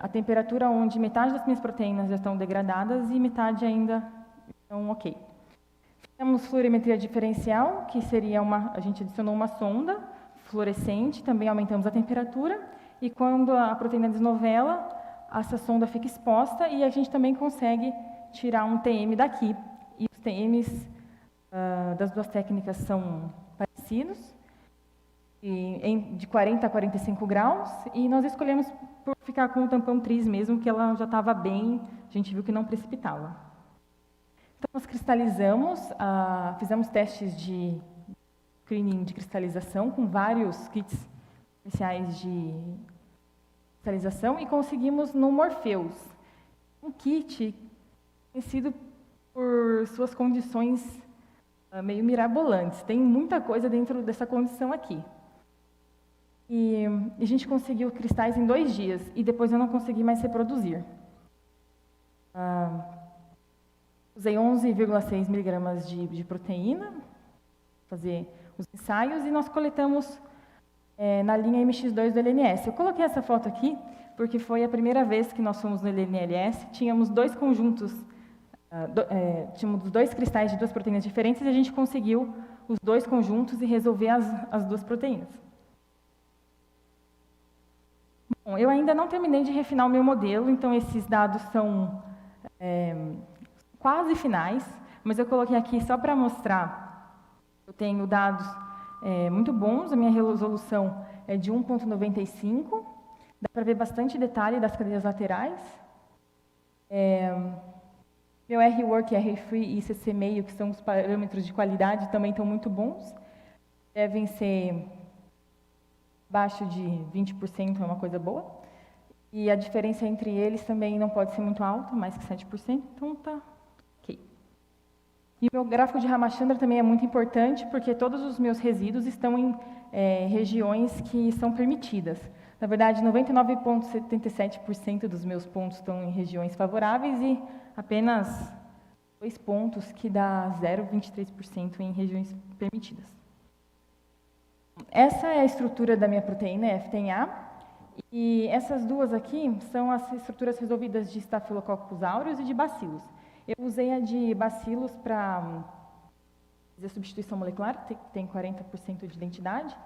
a temperatura onde metade das minhas proteínas já estão degradadas e metade ainda estão ok. Fizemos fluorimetria diferencial, que seria a gente adicionou uma sonda fluorescente, também aumentamos a temperatura e quando a proteína desnovela, essa sonda fica exposta e a gente também consegue tirar um TM daqui. E os TMs das duas técnicas são parecidos, de 40 a 45 graus, e nós escolhemos por ficar com o tampão tris mesmo, que ela já estava bem, a gente viu que não precipitava. Então, nós cristalizamos, fizemos testes de screening de cristalização com vários kits especiais de cristalização e conseguimos no Morpheus, um kit conhecido por suas condições meio mirabolantes. Tem muita coisa dentro dessa condição aqui. E a gente conseguiu cristais em 2 dias, e depois eu não consegui mais reproduzir. Usei 11,6 miligramas de proteína para fazer os ensaios, e nós coletamos na linha MX2 do LNS. Eu coloquei essa foto aqui porque foi a primeira vez que nós fomos no LNLS, tínhamos 2 conjuntos, tínhamos 2 cristais de 2 proteínas diferentes, e a gente conseguiu os 2 conjuntos e resolver as 2 proteínas. Bom, eu ainda não terminei de refinar o meu modelo, então esses dados são quase finais, mas eu coloquei aqui só para mostrar. Eu tenho dados muito bons, a minha resolução é de 1,95, dá para ver bastante detalhe das cadeias laterais. Meu R-Work, R-Free e CC meio, que são os parâmetros de qualidade, também estão muito bons. Devem ser abaixo de 20%, é uma coisa boa. E a diferença entre eles também não pode ser muito alta, mais que 7%, então tá ok. E o meu gráfico de Ramachandra também é muito importante, porque todos os meus resíduos estão em regiões que são permitidas. Na verdade, 99,77% dos meus pontos estão em regiões favoráveis e apenas 2 pontos, que dá 0,23% em regiões permitidas. Essa é a estrutura da minha proteína, FTNA, e essas duas aqui são as estruturas resolvidas de Staphylococcus aureus e de bacilos. Eu usei a de bacilos para fazer substituição molecular, que tem 40% de identidade,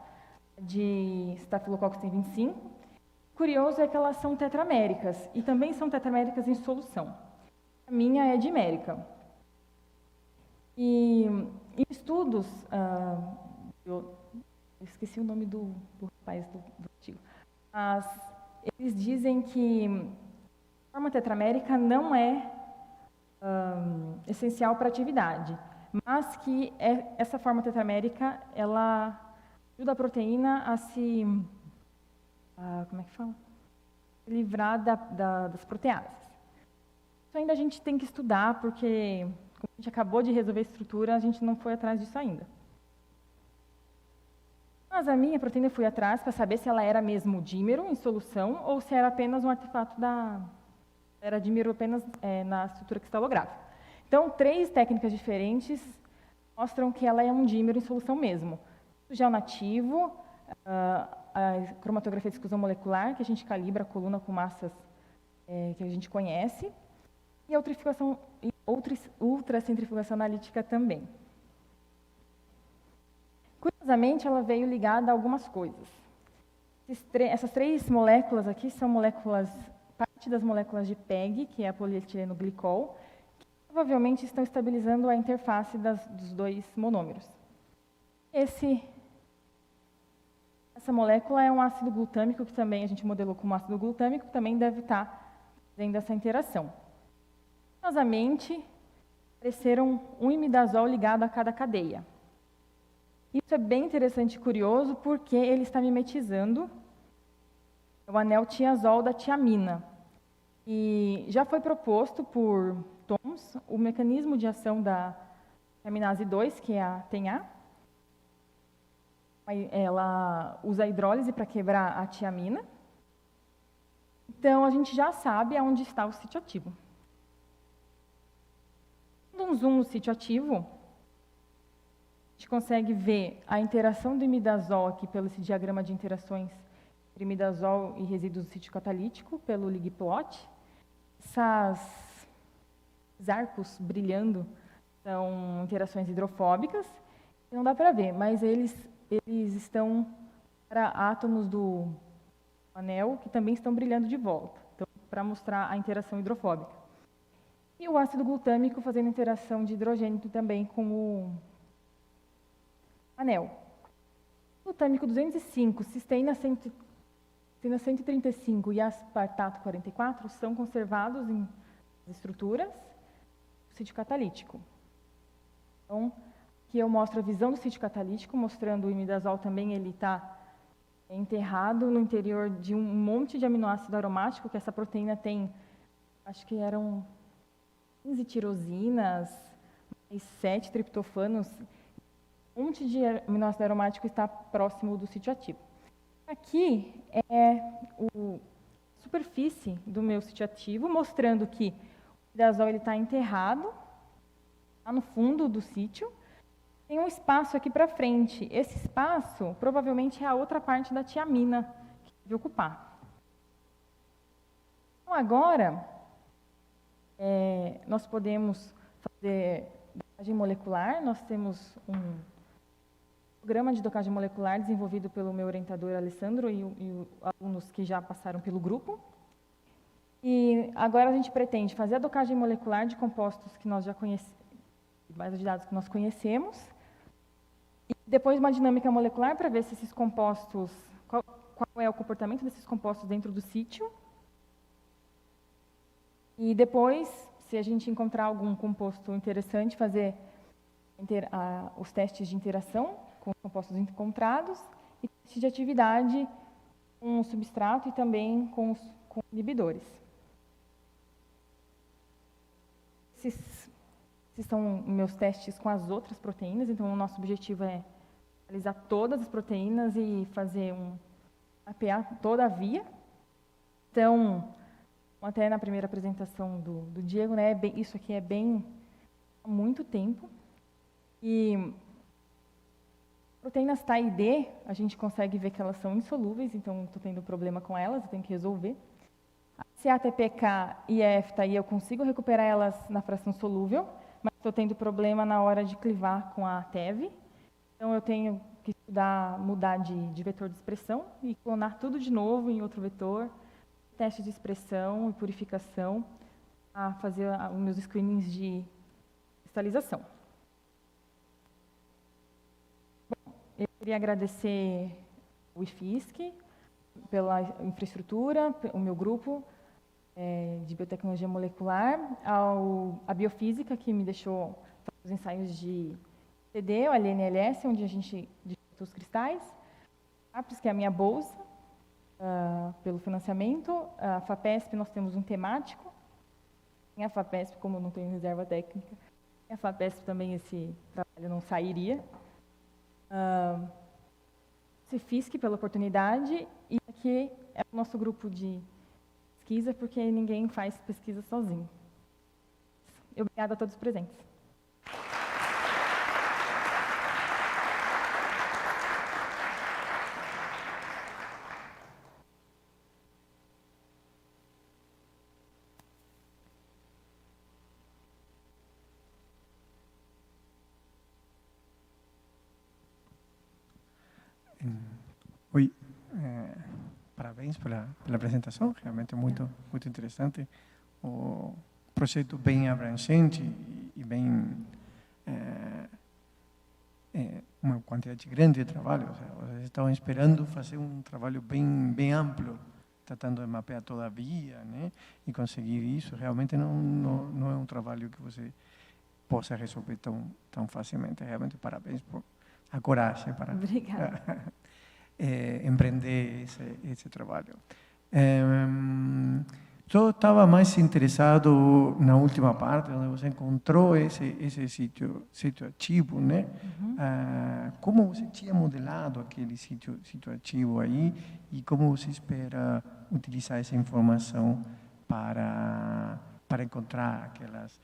de Staphylococcus tem 25%. Curioso é que elas são tetraméricas, e também são tetraméricas em solução. A minha é dimérica. E em estudos, eu esqueci o nome do rapaz do artigo, mas eles dizem que a forma tetramérica não é essencial para a atividade, mas que essa forma tetramérica, ela ajuda a proteína a se, como é que fala? Livrar das proteases. Isso ainda a gente tem que estudar, porque como a gente acabou de resolver a estrutura, a gente não foi atrás disso ainda. Mas a minha proteína eu fui atrás para saber se ela era mesmo dímero em solução ou se era apenas um artefato era dímero apenas na estrutura cristalográfica. Então, 3 técnicas diferentes mostram que ela é um dímero em solução mesmo. O gel nativo, a cromatografia de exclusão molecular, que a gente calibra a coluna com massas que a gente conhece, e a ultracentrifugação analítica também. Curiosamente, ela veio ligada a algumas coisas. Essas 3 moléculas aqui são parte das moléculas de PEG, que é a polietileno glicol, que provavelmente estão estabilizando a interface dos 2 monômeros. Essa molécula é um ácido glutâmico, que também a gente modelou como ácido glutâmico, que também deve estar fazendo essa interação. Curiosamente, apareceram um imidazol ligado a cada cadeia. Isso é bem interessante e curioso, porque ele está mimetizando o anel tiazol da tiamina. E já foi proposto por Thoms o mecanismo de ação da tiaminase 2, que é a TENA. Ela usa a hidrólise para quebrar a tiamina. Então, a gente já sabe aonde está o sítio ativo. Dando um zoom no sítio ativo, a gente consegue ver a interação do imidazol aqui pelo esse diagrama de interações entre imidazol e resíduos do sítio catalítico, pelo ligplot. Esses arcos brilhando são interações hidrofóbicas. Não dá para ver, mas eles estão para átomos do anel, que também estão brilhando de volta, então, para mostrar a interação hidrofóbica. E o ácido glutâmico fazendo interação de hidrogênio também com o anel. Glutâmico 205, cisteína 135 e aspartato 44 são conservados em estruturas do sítio catalítico. Então, aqui eu mostro a visão do sítio catalítico, mostrando o imidazol também, ele está enterrado no interior de um monte de aminoácido aromático, que essa proteína tem, acho que eram 15 tirosinas, mais 7 triptofanos. Um monte de aminoácido aromático está próximo do sítio ativo. Aqui é a superfície do meu sítio ativo, mostrando que o imidazol está enterrado lá no fundo do sítio. Tem um espaço aqui para frente. Esse espaço provavelmente é a outra parte da tiamina que deve ocupar. Então, agora, nós podemos fazer docagem molecular. Nós temos um programa de docagem molecular desenvolvido pelo meu orientador Alessandro e os alunos que já passaram pelo grupo. E agora a gente pretende fazer a docagem molecular de compostos que nós já conhecemos, bases de dados que nós conhecemos, e depois uma dinâmica molecular para ver se esses compostos, qual é o comportamento desses compostos dentro do sítio. E depois, se a gente encontrar algum composto interessante, fazer os testes de interação com os compostos encontrados e testes de atividade com o substrato e também com inibidores. Esses são meus testes com as outras proteínas, então o nosso objetivo é analisar todas as proteínas e mapear toda a via. Então, até na primeira apresentação do Diego, né, isso aqui é há muito tempo. E proteínas T e D, a gente consegue ver que elas são insolúveis, então estou tendo problema com elas, eu tenho que resolver. A CATPK e a EFTA, eu consigo recuperar elas na fração solúvel, mas estou tendo problema na hora de clivar com a TEV. Então, eu tenho que mudar de vetor de expressão e clonar tudo de novo em outro vetor, teste de expressão e purificação, a fazer os meus screenings de cristalização. Bom, eu queria agradecer o IFISC pela infraestrutura, o meu grupo de biotecnologia molecular, a biofísica, que me deixou fazer os ensaios de CD, o LNLS, onde a gente digita os cristais, a APES, que é a minha bolsa, pelo financiamento, a FAPESP, nós temos um temático, em a FAPESP, como eu não tenho reserva técnica, a FAPESP também esse trabalho não sairia. CIFISC pela oportunidade, e aqui é o nosso grupo de pesquisa, porque ninguém faz pesquisa sozinho. Obrigada a todos os presentes. Oi, parabéns pela apresentação, realmente muito interessante. O projeto bem abrangente e bem uma quantidade grande de trabalho. Ou seja, vocês estavam esperando fazer um trabalho bem amplo, tratando de mapear toda a via, né? E conseguir isso. Realmente não é um trabalho que você possa resolver tão facilmente. Realmente parabéns por a coragem para empreender esse trabalho. Eu estava mais interessado na última parte, onde você encontrou esse sítio ativo, né? Como você tinha modelado aquele sítio ativo aí e como você espera utilizar essa informação para encontrar aquelas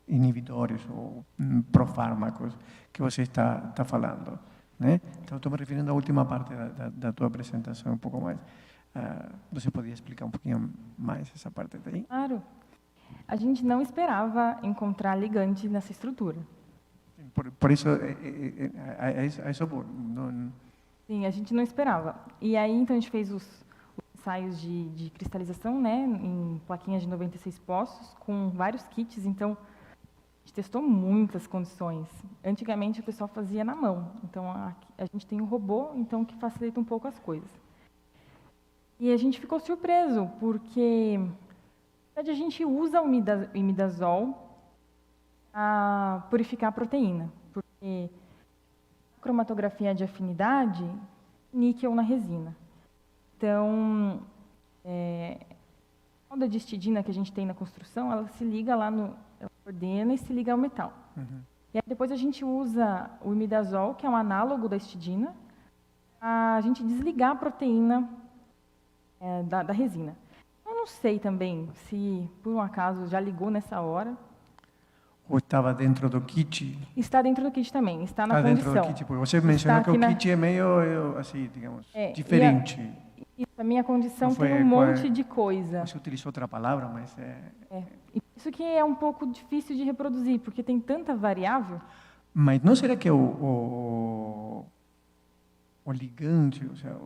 inibidores ou profármacos que você está falando, né? Então, estou me referindo à última parte da tua apresentação, um pouco mais. Você podia explicar um pouquinho mais essa parte daí? Claro. A gente não esperava encontrar ligante nessa estrutura. Por isso, é isso bom. Sim, a gente não esperava. E aí, então, a gente fez ensaios de cristalização, né, em plaquinhas de 96 poços, com vários kits, então a gente testou muitas condições. Antigamente o pessoal fazia na mão, então a gente tem um robô, então que facilita um pouco as coisas. E a gente ficou surpreso, porque na verdade, a gente usa o imidazol a purificar a proteína, porque a cromatografia de afinidade, níquel na resina. Então, a onda de histidina que a gente tem na construção, ela se liga lá ela coordena e se liga ao metal. E aí depois a gente usa o imidazol, que é um análogo da histidina, a gente desligar a proteína da resina. Eu não sei também se, por um acaso, já ligou nessa hora. Ou estava dentro do kit? Está dentro do kit também, está na Está condição. dentro do kit, porque você mencionou que o kit é meio, assim, digamos, diferente. A minha condição Foi, tem um monte de coisa. Você utilizou outra palavra, mas Isso que é um pouco difícil de reproduzir, porque tem tanta variável. Mas não será que o ligante, ou seja,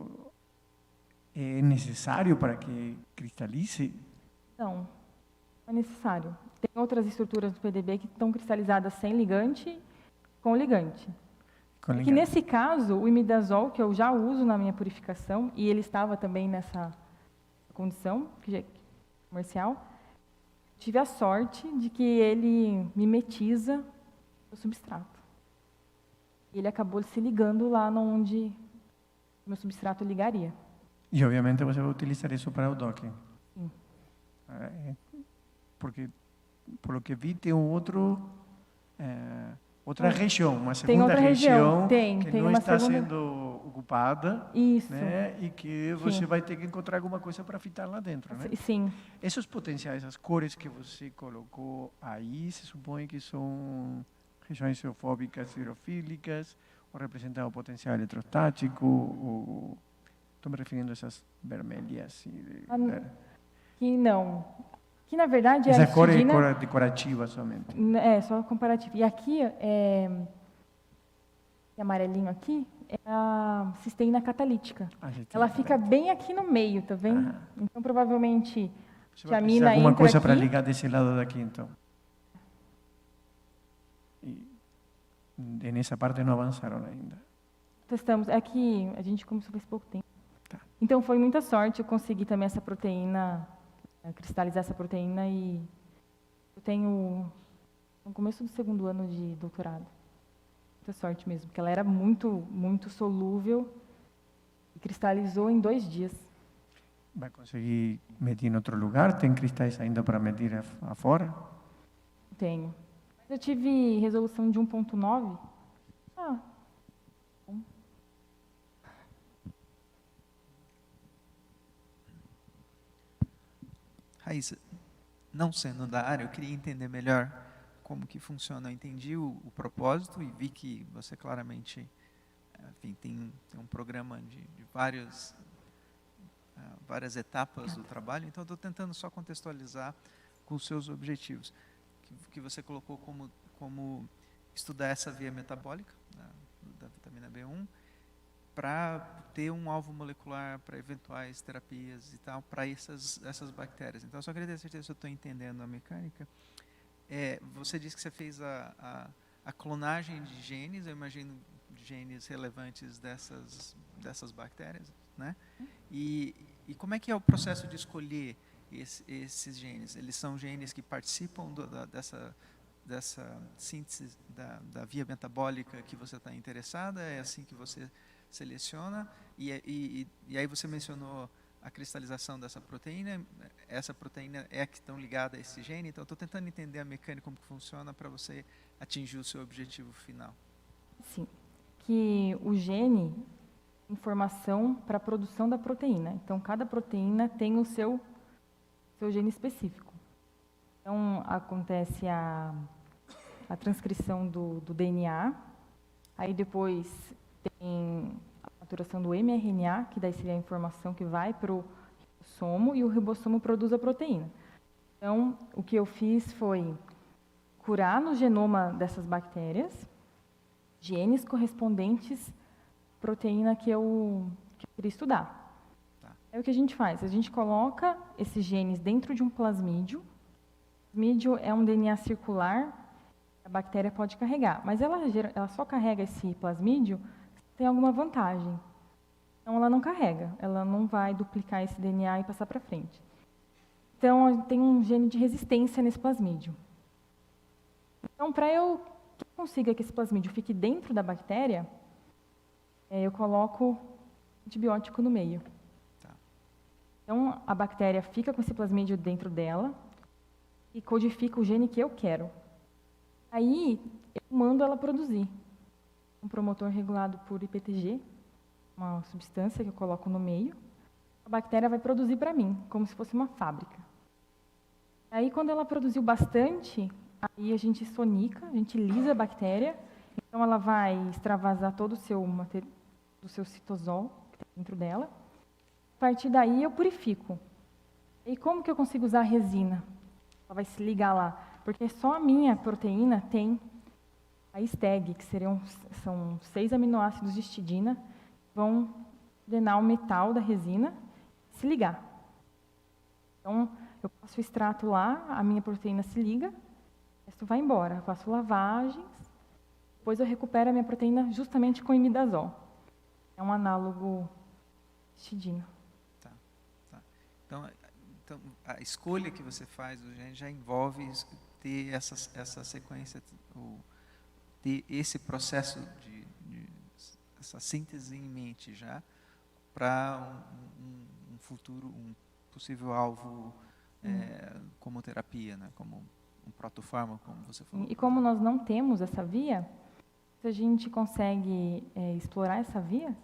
é necessário para que cristalize? Não, é necessário. Tem outras estruturas do PDB que estão cristalizadas sem ligante, com ligante. Que nesse caso, o imidazol, que eu já uso na minha purificação, e ele estava também nessa condição, que é comercial, tive a sorte de que ele mimetiza o substrato. Ele acabou se ligando lá onde o meu substrato ligaria. E, obviamente, você vai utilizar isso para o docking. Sim. Porque, por lo que vi, tem outra região, uma segunda região que não está sendo ocupada. Isso. Né? E que você vai ter que encontrar alguma coisa para fitar lá dentro. Né? Sim. Esses potenciais, as cores que você colocou aí, se supõe que são regiões geofóbicas, hidrofílicas, ou representam o potencial eletrostático, estou me referindo a essas vermelhas. Que não. Que, na verdade, essa a histidina... cor é decorativa somente. É, só comparativa. E aqui, esse amarelinho aqui, é a cisteína catalítica. Ela fica bem aqui no meio, tá vendo? Então, provavelmente, você que a vai mina alguma entra coisa aqui. para ligar desse lado daqui, então. E nessa parte não avançaram ainda. Testamos. É que a gente começou faz pouco tempo. Tá. Então, foi muita sorte eu conseguir também essa proteína, cristalizar essa proteína, e eu tenho no começo do 2º ano de doutorado. Muita sorte mesmo, porque ela era muito, muito solúvel e cristalizou em 2 dias. Vai conseguir medir em outro lugar? Tem cristais ainda para medir afora? Tenho. Eu tive resolução de 1.9. Bom. Raíssa, não sendo da área, eu queria entender melhor como que funciona. Eu entendi o propósito e vi que você claramente, enfim, tem um programa de várias etapas do trabalho, então estou tentando só contextualizar com os seus objetivos, que você colocou como estudar essa via metabólica da vitamina B1, para ter um alvo molecular para eventuais terapias e tal, para essas bactérias. Então, eu só queria ter certeza se eu estou entendendo a mecânica. Você disse que você fez a clonagem de genes, eu imagino genes relevantes dessas bactérias, né? E como é que é o processo de escolher esses genes? Eles são genes que participam dessa síntese da via metabólica que você está interessada? É assim que você seleciona? E aí você mencionou a cristalização dessa proteína. Essa proteína é a que estão ligada a esse gene. Então, estou tentando entender a mecânica, como que funciona para você atingir o seu objetivo final. Sim, que o gene é informação para a produção da proteína. Então, cada proteína tem o seu gene específico. Então, acontece a transcrição do DNA, aí depois tem a maturação do mRNA, que daí seria a informação que vai para o ribossomo, e o ribossomo produz a proteína. Então, o que eu fiz foi curar no genoma dessas bactérias genes correspondentes à proteína que eu queria estudar. Aí o que a gente faz? A gente coloca esses genes dentro de um plasmídio. O plasmídio é um DNA circular, a bactéria pode carregar, mas ela só carrega esse plasmídio se tem alguma vantagem. Então, ela não carrega, ela não vai duplicar esse DNA e passar para frente. Então, tem um gene de resistência nesse plasmídio. Então, para eu que consiga que esse plasmídio fique dentro da bactéria, eu coloco antibiótico no meio. Tá. Então, a bactéria fica com esse plasmídio dentro dela e codifica o gene que eu quero. Aí, eu mando ela produzir. Um promotor regulado por IPTG, uma substância que eu coloco no meio, a bactéria vai produzir para mim, como se fosse uma fábrica. Aí, quando ela produziu bastante, aí a gente sonica, a gente lisa a bactéria, então ela vai extravasar todo o seu citosol que está dentro dela. A partir daí, eu purifico. E como que eu consigo usar a resina? Ela vai se ligar lá, porque só a minha proteína tem a STAG, que são 6 aminoácidos de histidina, que vão ordenar o metal da resina e se ligar. Então, eu passo o extrato lá, a minha proteína se liga, o resto vai embora. Eu faço lavagens, depois eu recupero a minha proteína justamente com imidazol. É um análogo histidina. Tá. Então, a escolha que você faz do gene já envolve ter essa sequência, ter esse processo de essa síntese em mente já para um futuro, um possível alvo como terapia, né? Como um protofármaco, como você falou. E como nós não temos essa via, se a gente consegue explorar essa via,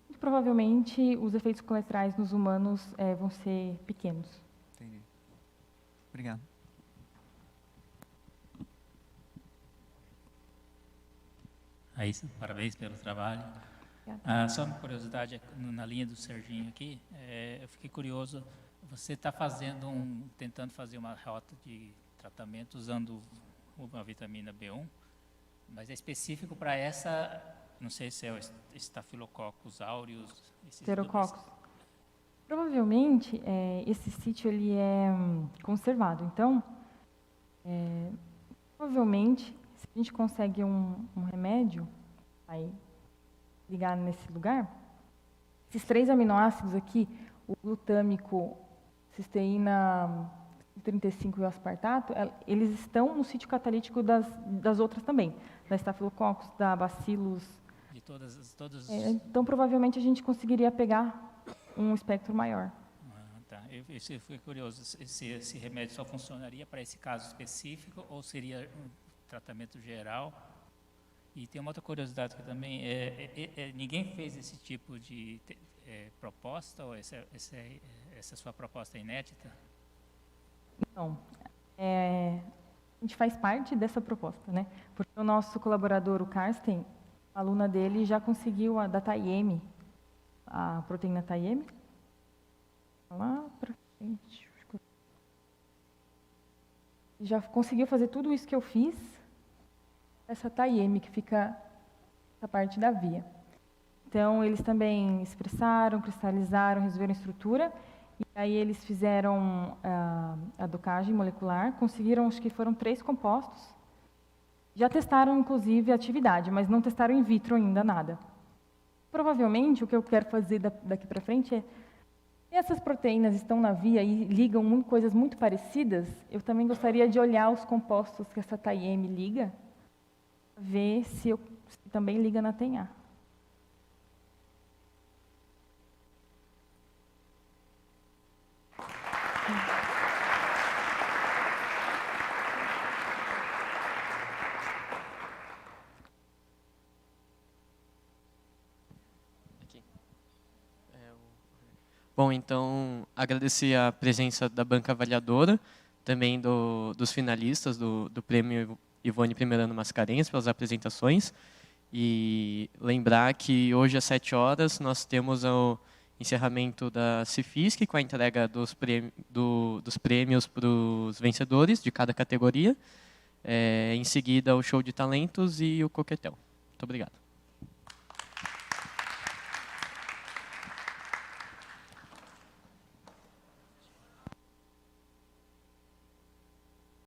muito provavelmente os efeitos colaterais nos humanos vão ser pequenos. Entendi. Obrigado. Raíssa, parabéns pelo trabalho. Só uma curiosidade, na linha do Serginho aqui, eu fiquei curioso, você está tentando fazer uma rota de tratamento usando uma vitamina B1, mas é específico para essa, não sei se é o Staphylococcus aureus. Pterococcus. Provavelmente, esse sítio ele é conservado. Então, provavelmente, se a gente consegue um remédio, aí ligar nesse lugar, esses 3 aminoácidos aqui, o glutâmico, cisteína 35 e o aspartato, eles estão no sítio catalítico das outras também, da Staphylococcus, da Bacillus. De todas. Então, provavelmente, a gente conseguiria pegar um espectro maior. Tá. Eu fui curioso, se esse remédio só funcionaria para esse caso específico ou seria um tratamento geral? E tem uma outra curiosidade que também, ninguém fez esse tipo de proposta, ou essa sua proposta é inédita? Então, a gente faz parte dessa proposta, né? Porque o nosso colaborador, o Karsten, a aluna dele já conseguiu a da TAIM, a proteína TAIM. Lá para frente. Já conseguiu fazer tudo isso que eu fiz, essa TAIM, que fica essa parte da via. Então, eles também expressaram, cristalizaram, resolveram a estrutura, e aí eles fizeram a docagem molecular, conseguiram, acho que foram 3 compostos. Já testaram, inclusive, a atividade, mas não testaram in vitro ainda nada. Provavelmente, o que eu quero fazer daqui para frente é, essas proteínas estão na via e ligam coisas muito parecidas, eu também gostaria de olhar os compostos que essa TAIM liga, ver se também liga na TENA. Bom, então, agradecer a presença da banca avaliadora, também dos finalistas do Prêmio Ivone Primeirano Mascarenhas pelas apresentações, e lembrar que hoje às 7 horas nós temos o encerramento da Cifisc com a entrega dos prêmios para os vencedores de cada categoria, em seguida o show de talentos e o coquetel. Muito obrigado.